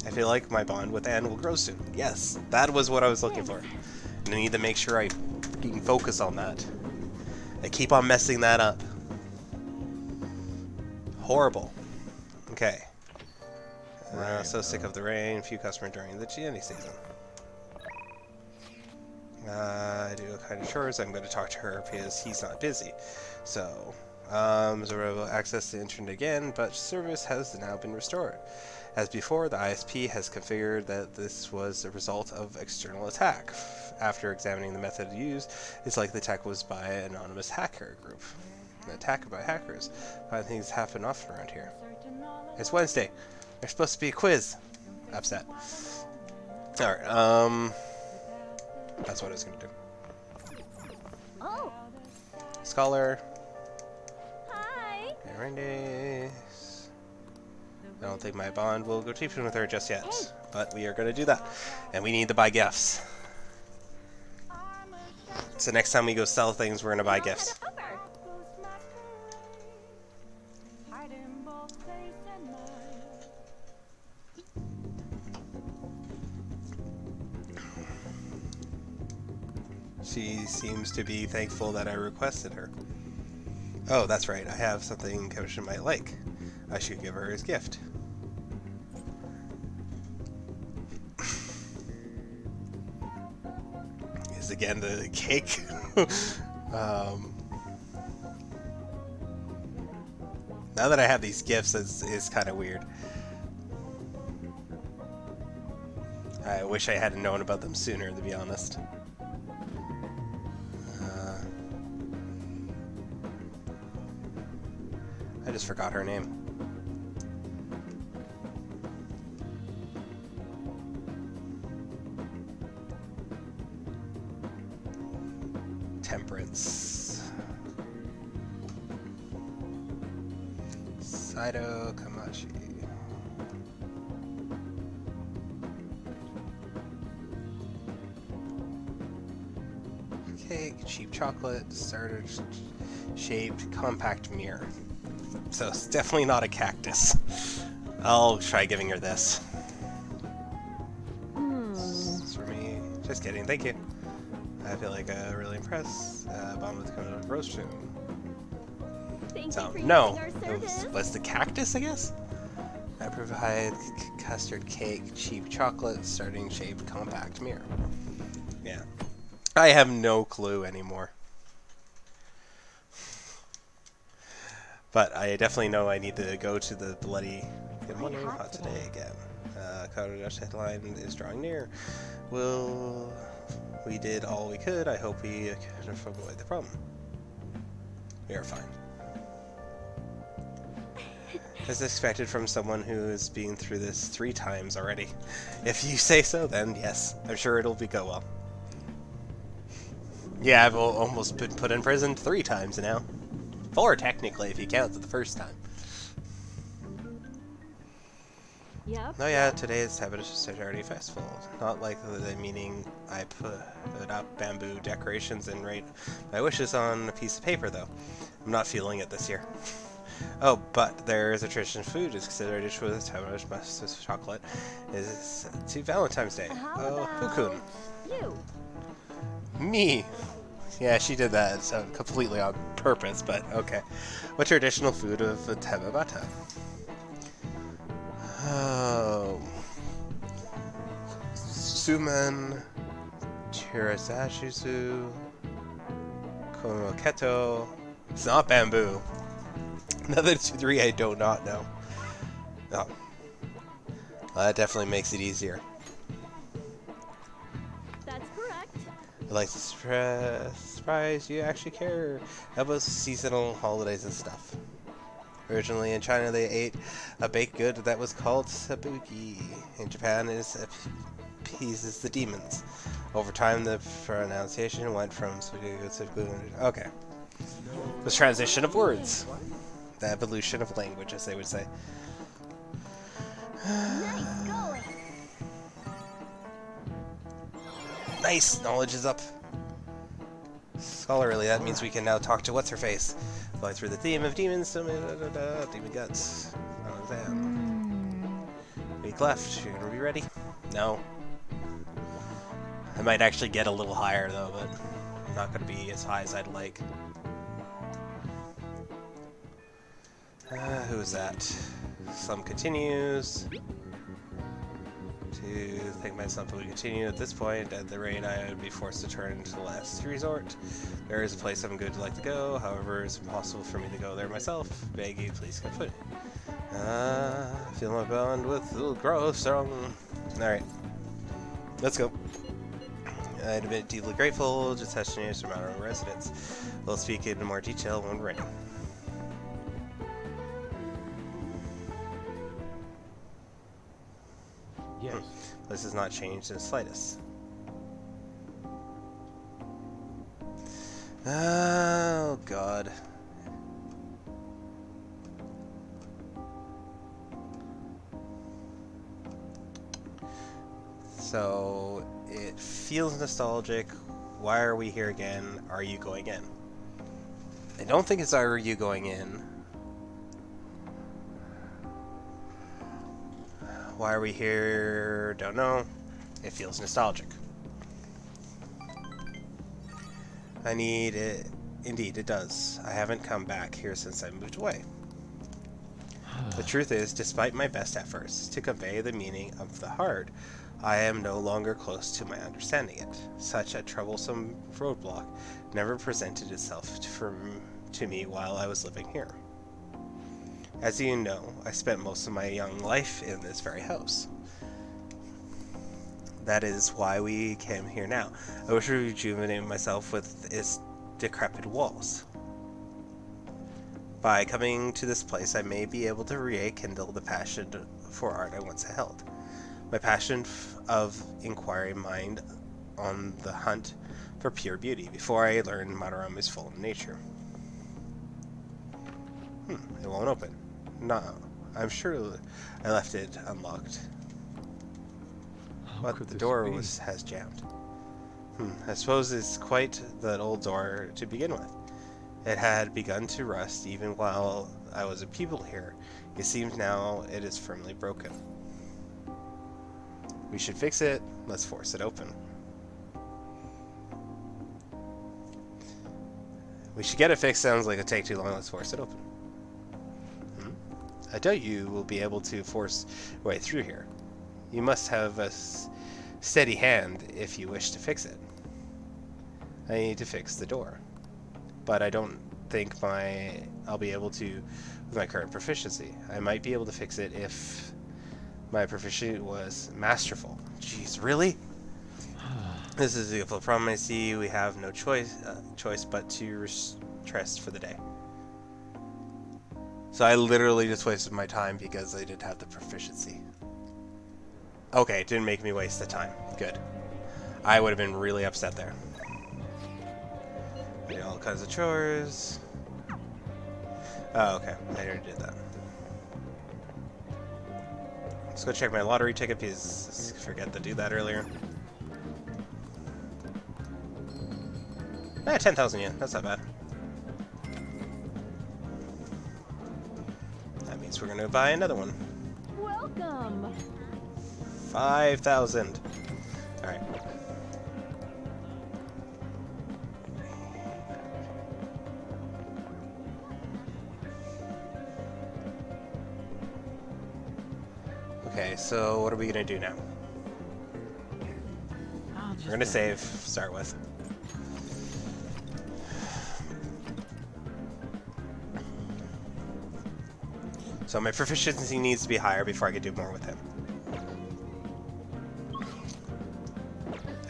I feel like my bond with Anne will grow soon. Yes, that was what I was looking for. And I need to make sure I can focus on that. I keep on messing that up. Horrible. Okay. So sick of the rain. Few customers during the chimney season. I do a kind of chores. I'm going to talk to her because he's not busy. So, Zoro will access the internet again, but service has now been restored. As before, the ISP has configured that this was a result of external attack. After examining the method used, it's like the attack was by an anonymous hacker group. An attack by hackers. Fine things happen often around here. It's Wednesday. There's supposed to be a quiz. Upset. Alright, that's what I was gonna do. Oh. Scholar. Hi. Randy's. I don't think my bond will go deep with her just yet, but we are gonna do that. And we need to buy gifts. So next time we go sell things, we're gonna buy gifts. She seems to be thankful that I requested her. Oh, that's right. I have something Kevin might like. I should give her his gift. Is again the cake. Now that I have these gifts, it's kind of weird. I wish I had known about them sooner, to be honest. I just forgot her name. Temperance. Saito Kamachi. Cake, cheap chocolate, starter shaped compact mirror. So it's definitely not a cactus. I'll try giving her this. It's for me. Just kidding. Thank you. I feel like really impressed. Bomb with coming on roast soon. So no, it was the cactus, I guess. I provide custard cake, cheap chocolate, starting shaped compact mirror. Yeah, I have no clue anymore. But I definitely know I need to go to the bloody Good Morning Hot Today again. Colorado headline is drawing near. We did all we could. I hope we can avoid the problem. We are fine. As expected from someone who has been through this 3 times already. If you say so, then yes. I'm sure it'll go well. Yeah, I've almost been put in prison 3 times now. 4 technically if you count it the first time. Yep. Oh yeah, today is Saturday Festival. Not like the meaning I put up bamboo decorations and write my wishes on a piece of paper though. I'm not feeling it this year. Oh, but there is a traditional food is considered a dish with Taiwanese chocolate is to Valentine's Day. Oh, Pukun. You. Me. Yeah, she did that completely on purpose, but okay. What traditional food of Tababata? Oh. Suman, Chirazachisu, Konoketo. It's not bamboo. Another 2-3 I do not know. Oh. Well, that definitely makes it easier. That's correct. I'd like to surprise you actually care about seasonal holidays and stuff. Originally in China they ate a baked good that was called sabugi. In Japan it appeases the demons. Over time the pronunciation went from sabugi to sabugi. Okay. The transition of words. The evolution of language, as they would say. Nice going. Nice! Knowledge is up. Scholarly, that means we can now talk to what's-her-face. Going through the theme of demons, demon guts. On exam. Week left. You're gonna be ready? No. I might actually get a little higher though, but I'm not gonna be as high as I'd like. Who is that? Some continues. To think myself would continue at this point. At the rate, I would be forced to turn to the last resort. There is a place I'm good to like to go. However, it's impossible for me to go there myself. Beg you, please come foot. Feel my bond with little grow strong. Alright. Let's go. I'd have been deeply grateful just touching you from our own residence. We'll speak in more detail when we're ready. Yes. This has not changed in the slightest. Oh, God. So, it feels nostalgic. Why are we here again? Are you going in? I don't think it's are you going in. Why are we here? Don't know. It feels nostalgic. I need it. Indeed, it does. I haven't come back here since I moved away. The truth is, despite my best efforts to convey the meaning of the heart, I am no longer close to my understanding it. Such a troublesome roadblock never presented itself to me while I was living here. As you know, I spent most of my young life in this very house. That is why we came here now. I wish to rejuvenate myself with its decrepit walls. By coming to this place, I may be able to rekindle the passion for art I once held. My passion of inquiry mind on the hunt for pure beauty before I learned Madarama's full nature. It won't open. No, I'm sure I left it unlocked. But the door has jammed. I suppose it's quite the old door to begin with. It had begun to rust even while I was a pupil here. It seems now it is firmly broken. We should fix it. Let's force it open. We should get it fixed. Sounds like it'll take too long. Let's force it open. I doubt you will be able to force your way through here. You must have a steady hand if you wish to fix it. I need to fix the door. But I don't think I'll be able to with my current proficiency. I might be able to fix it if my proficiency was masterful. Jeez, really? This is a beautiful problem. I see we have no choice but to rest for the day. So I literally just wasted my time because I didn't have the proficiency. Okay, it didn't make me waste the time. Good. I would have been really upset there. Did all kinds of chores. Oh, okay. I already did that. Let's go check my lottery ticket because I forgot to do that earlier. 10,000 yen. That's not bad. That means we're going to buy another one. Welcome. 5,000. Alright. Okay, so what are we going to do now? We're going to save, start with. So my proficiency needs to be higher before I can do more with him.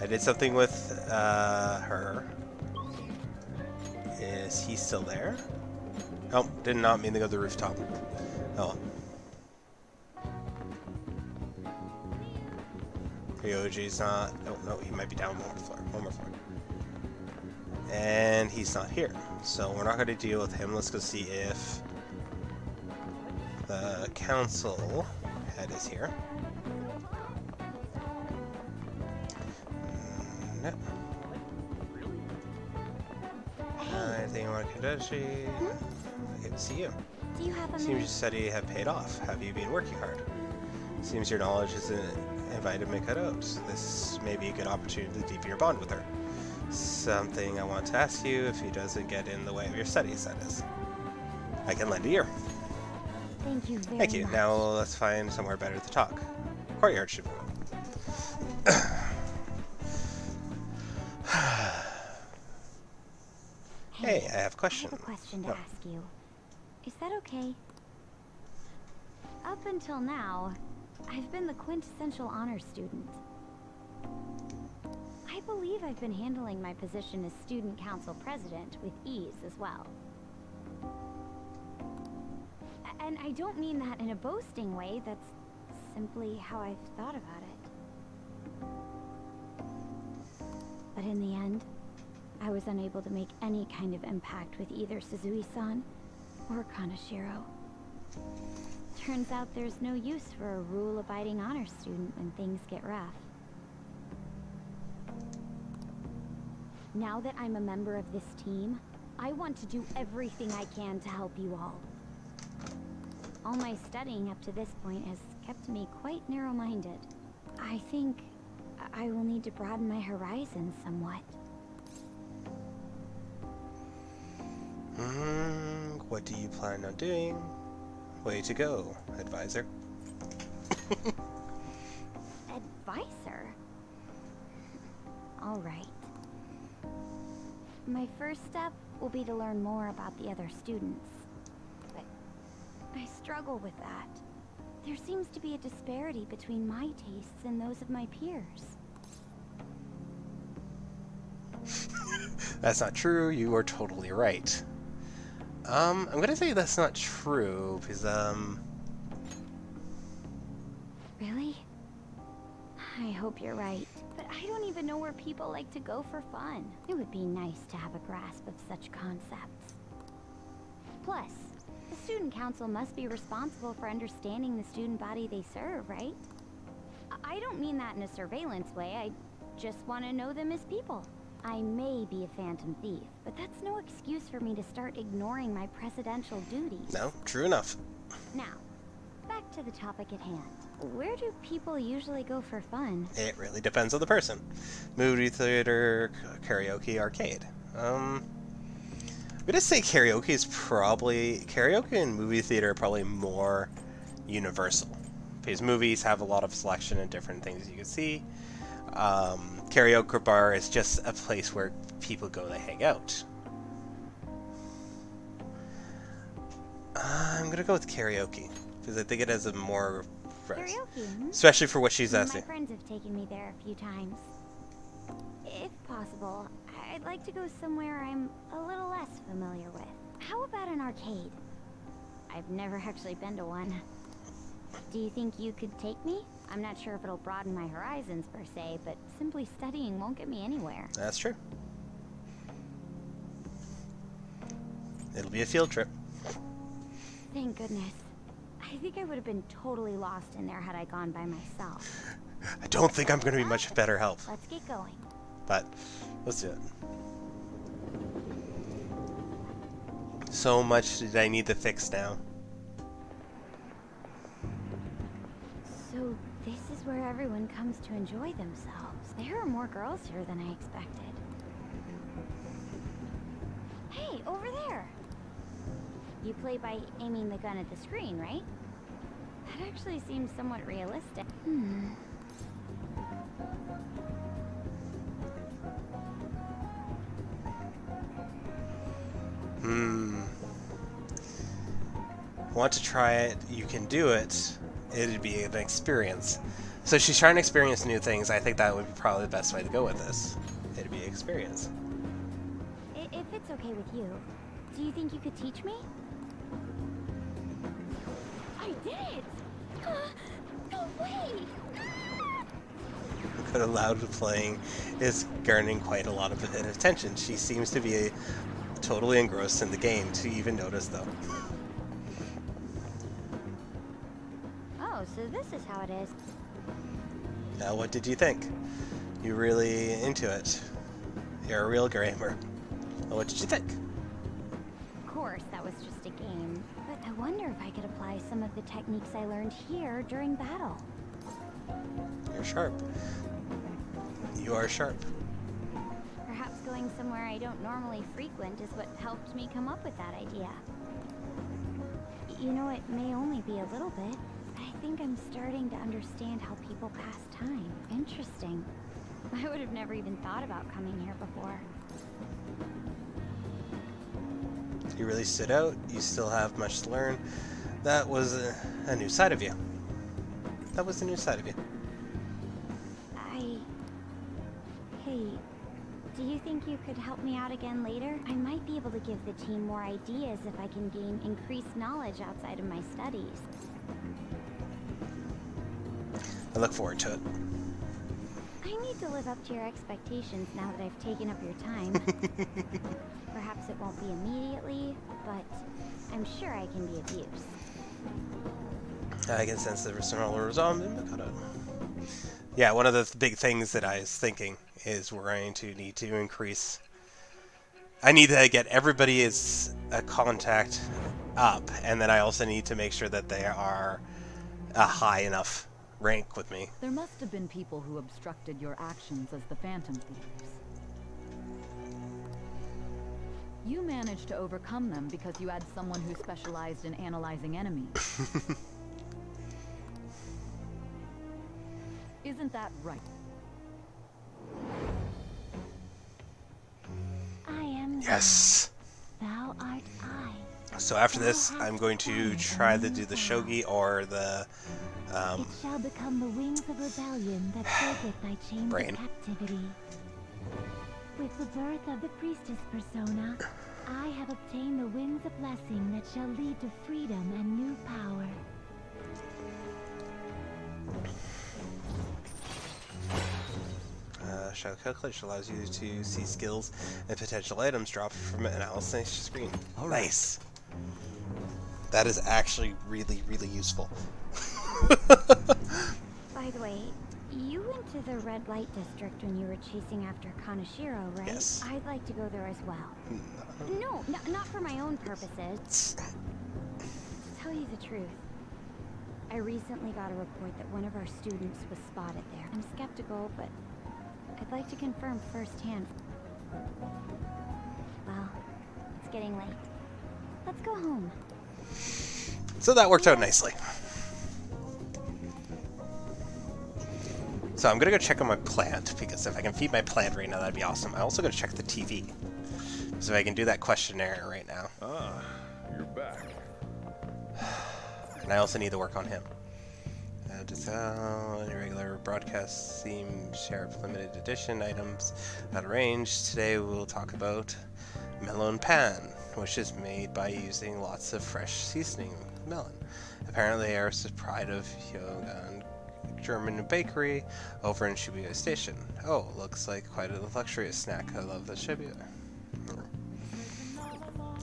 I did something with her. Is he still there? Oh, did not mean to go to the rooftop. Oh. Ryoji's not. No, he might be down one more floor. One more floor. And he's not here. So we're not going to deal with him. Let's go see if the council head is here. No. Anything you want to Kodashi? Okay, see you. Do you have a Seems your study have paid off. Have you been working hard? Seems your knowledge has invited Mikado. This may be a good opportunity to deepen your bond with her. Something I want to ask you, if he doesn't get in the way of your studies, that is. I can lend a ear. Thank you very Thank you. much. Now let's find somewhere better to talk. Courtyard should be good. Hey, I have a question. I have a question to No. ask you. Is that okay? Up until now, I've been the quintessential honor student. I believe I've been handling my position as student council president with ease as well. And I don't mean that in a boasting way, that's simply how I've thought about it. But in the end, I was unable to make any kind of impact with either Suzui-san or Kanashiro. Turns out there's no use for a rule-abiding honor student when things get rough. Now that I'm a member of this team, I want to do everything I can to help you all. All my studying up to this point has kept me quite narrow-minded. I think I will need to broaden my horizons somewhat. What do you plan on doing? Way to go, advisor. Advisor? All right. My first step will be to learn more about the other students. But I struggle with that. There seems to be a disparity between my tastes and those of my peers. That's not true. You are totally right. I'm gonna say that's not true because Really? I hope you're right. But I don't even know where people like to go for fun. It would be nice to have a grasp of such concepts. Plus, the student council must be responsible for understanding the student body they serve, right? I don't mean that in a surveillance way. I just want to know them as people. I may be a phantom thief, but that's no excuse for me to start ignoring my presidential duties. no, true enough. Now, back to the topic at hand. Where do people usually go for fun? It really depends on the person. Movie theater, karaoke, arcade. I'm gonna say karaoke and movie theater are probably more universal because movies have a lot of selection and different things you can see. Karaoke bar is just a place where people go to hang out. I'm gonna go with karaoke because I think it has a more Karaoke, especially for what she's My asking. friends have taken me there a few times. If possible, I'd like to go somewhere I'm a little less familiar with. How about an arcade? I've never actually been to one. Do you think you could take me? I'm not sure if it'll broaden my horizons per se, but simply studying won't get me anywhere. That's true. It'll be a field trip. Thank goodness. I think I would have been totally lost in there had I gone by myself. I don't think I'm going to be much better help, Let's get going. but let's do it. So much did I need to fix now. So this is where everyone comes to enjoy themselves. There are more girls here than I expected. Hey, over there! You play by aiming the gun at the screen, right? That actually seems somewhat realistic. Want to try it, you can do it. It'd be an experience. So she's trying to experience new things. I think that would be probably the best way to go with this. It'd be an experience. If it's okay with you, do you think you could teach me? I did it! No way! But Loud playing is garnering quite a lot of attention. She seems to be totally engrossed in the game to even notice, though. Oh, so this is how it is. Now, what did you think? You really into it? You're a real gamer. What did you think? Of course, that was just a game. But I wonder if I could apply some of the techniques I learned here during battle. You're sharp. You are sharp. Perhaps going somewhere I don't normally frequent is what helped me come up with that idea. You know, it may only be a little bit, but I think I'm starting to understand how people pass time. Interesting. I would have never even thought about coming here before. You really stood out. You still have much to learn. That was a new side of you. That was a new side of you. Hey, do you think you could help me out again later? I might be able to give the team more ideas if I can gain increased knowledge outside of my studies. I look forward to it. I need to live up to your expectations now that I've taken up your time. Perhaps it won't be immediately, but I'm sure I can be of use. I can sense the resolve. Yeah, one of the big things that I was thinking is we're going to need to increase. I need to get everybody as a contact up, and then I also need to make sure that they are a high enough rank with me. There must have been people who obstructed your actions as the Phantom Thieves. You managed to overcome them because you had someone who specialized in analyzing enemies. Isn't that right? I am. Yes. Thou art I. So after this, I'm going to try to do the shogi or the It shall become the wings of rebellion that breaketh thy chains brain. of captivity. With the birth of the priestess persona, I have obtained the wings of blessing that shall lead to freedom and new power. Shadow calculation allows you to see skills and potential items dropped from an analysis screen. Alright. Nice. That is actually really, really useful. By the way, you went to the red light district when you were chasing after Kanashiro, right? Yes. I'd like to go there as well. No, not for my own purposes. To tell you the truth, I recently got a report that one of our students was spotted there. I'm skeptical, but I'd like to confirm firsthand. Well, it's getting late. Let's go home. So that worked out nicely. So I'm gonna go check on my plant, because if I can feed my plant right now, that'd be awesome. I'm also gonna check the TV. So if I can do that questionnaire right now. Ah, you're back. And I also need to work on him. Any regular broadcast theme, share limited edition items out of range. Today we'll talk about melon pan, which is made by using lots of fresh seasoning melon. Apparently, Eris is pride of Hyogan German bakery over in Shibuya Station. Oh, looks like quite a luxurious snack. I love the Shibuya.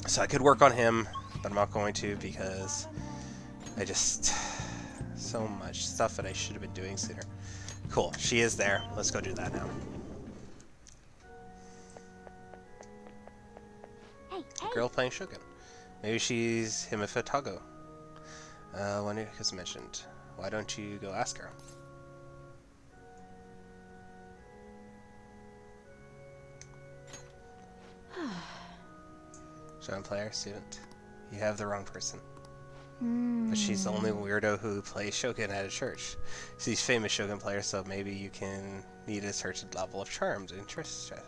So I could work on him, but I'm not going to because I just... so much stuff that I should have been doing sooner. Cool, she is there. Let's go do that now. Hey, hey! Girl playing Shogun. Maybe she's Himifatago. One has mentioned. Why don't you go ask her? Shogun player, student. You have the wrong person. But she's the only weirdo who plays Shogun at a church. She's famous Shogun player, so maybe you can need a certain level of charm to interest her.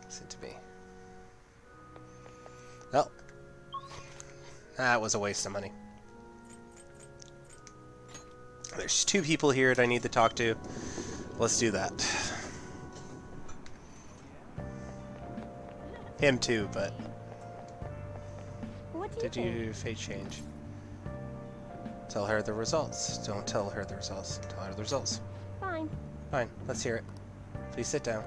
Listen to me. Well, that was a waste of money. There's 2 people here that I need to talk to. Let's do that. Him too, but... What do you Did think? you fate change? Tell her the results. Don't tell her the results. Tell her the results. Fine. Fine, let's hear it. Please sit down.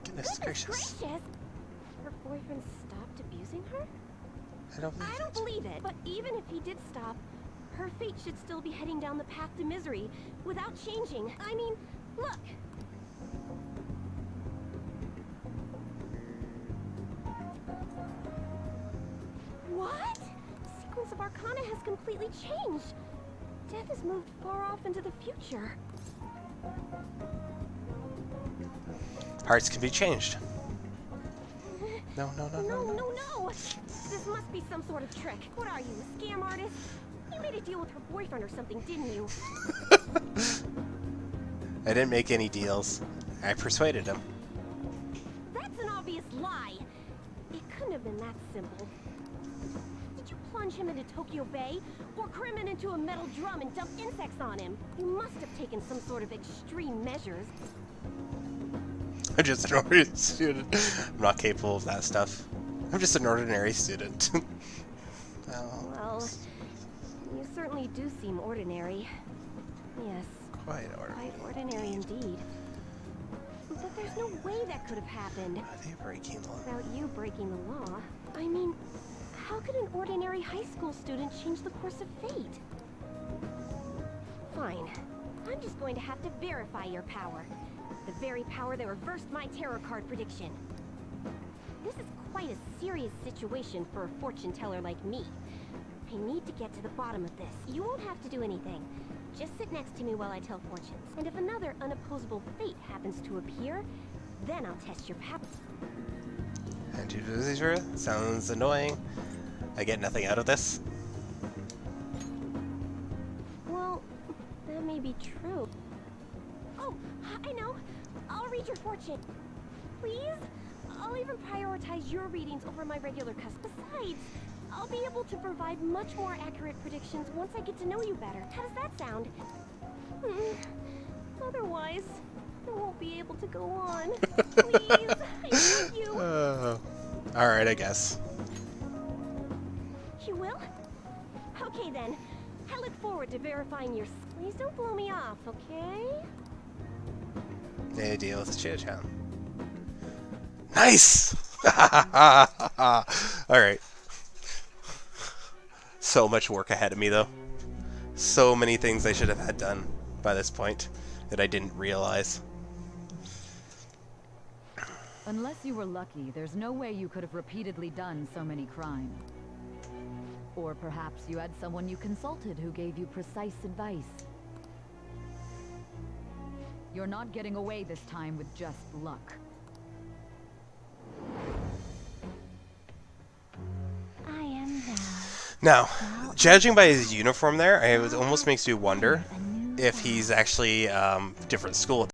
Goodness gracious. Her boyfriend stopped abusing her? I don't believe I don't it. believe it. But even if he did stop, her fate should still be heading down the path to misery without changing. I mean, look. What? The sequence of Arcana has completely changed. Death has moved far off into the future. Hearts can be changed. No. No! This must be some sort of trick. What are you, a scam artist? You made a deal with her boyfriend or something, didn't you? I didn't make any deals. I persuaded him. That's an obvious lie. It couldn't have been that simple. Did you plunge him into Tokyo Bay? Or cram him into a metal drum and dump insects on him? You must have taken some sort of extreme measures. I'm just an ordinary student. I'm not capable of that stuff. I'm just an ordinary student. Well, you certainly do seem ordinary. Yes, Quite ordinary. quite ordinary indeed. But there's no way that could have happened Are they breaking the law? without you breaking the law. I mean, how could an ordinary high school student change the course of fate? Fine. I'm just going to have to verify your power. The very power that reversed my tarot card prediction. This is quite a serious situation for a fortune teller like me. I need to get to the bottom of this. You won't have to do anything. Just sit next to me while I tell fortunes. And if another unopposable fate happens to appear, then I'll test your power. And you do this, sounds annoying. I get nothing out of this. Well, that may be true. Oh, I know. I'll read your fortune. Please? I'll even prioritize your readings over my regular customers. Besides, I'll be able to provide much more accurate predictions once I get to know you better. How does that sound? Otherwise, I won't be able to go on. Please, I beg you. Alright, I guess. You will? Okay then. I look forward to verifying your... Please don't blow me off, okay? They deal with Chit-chan. Nice! Alright. So much work ahead of me, though. So many things I should have had done by this point that I didn't realize. Unless you were lucky, there's no way you could have repeatedly done so many crimes. Or perhaps you had someone you consulted who gave you precise advice. You're not getting away this time with just luck. I am Now, judging by his uniform there, it almost makes me wonder if he's actually different school.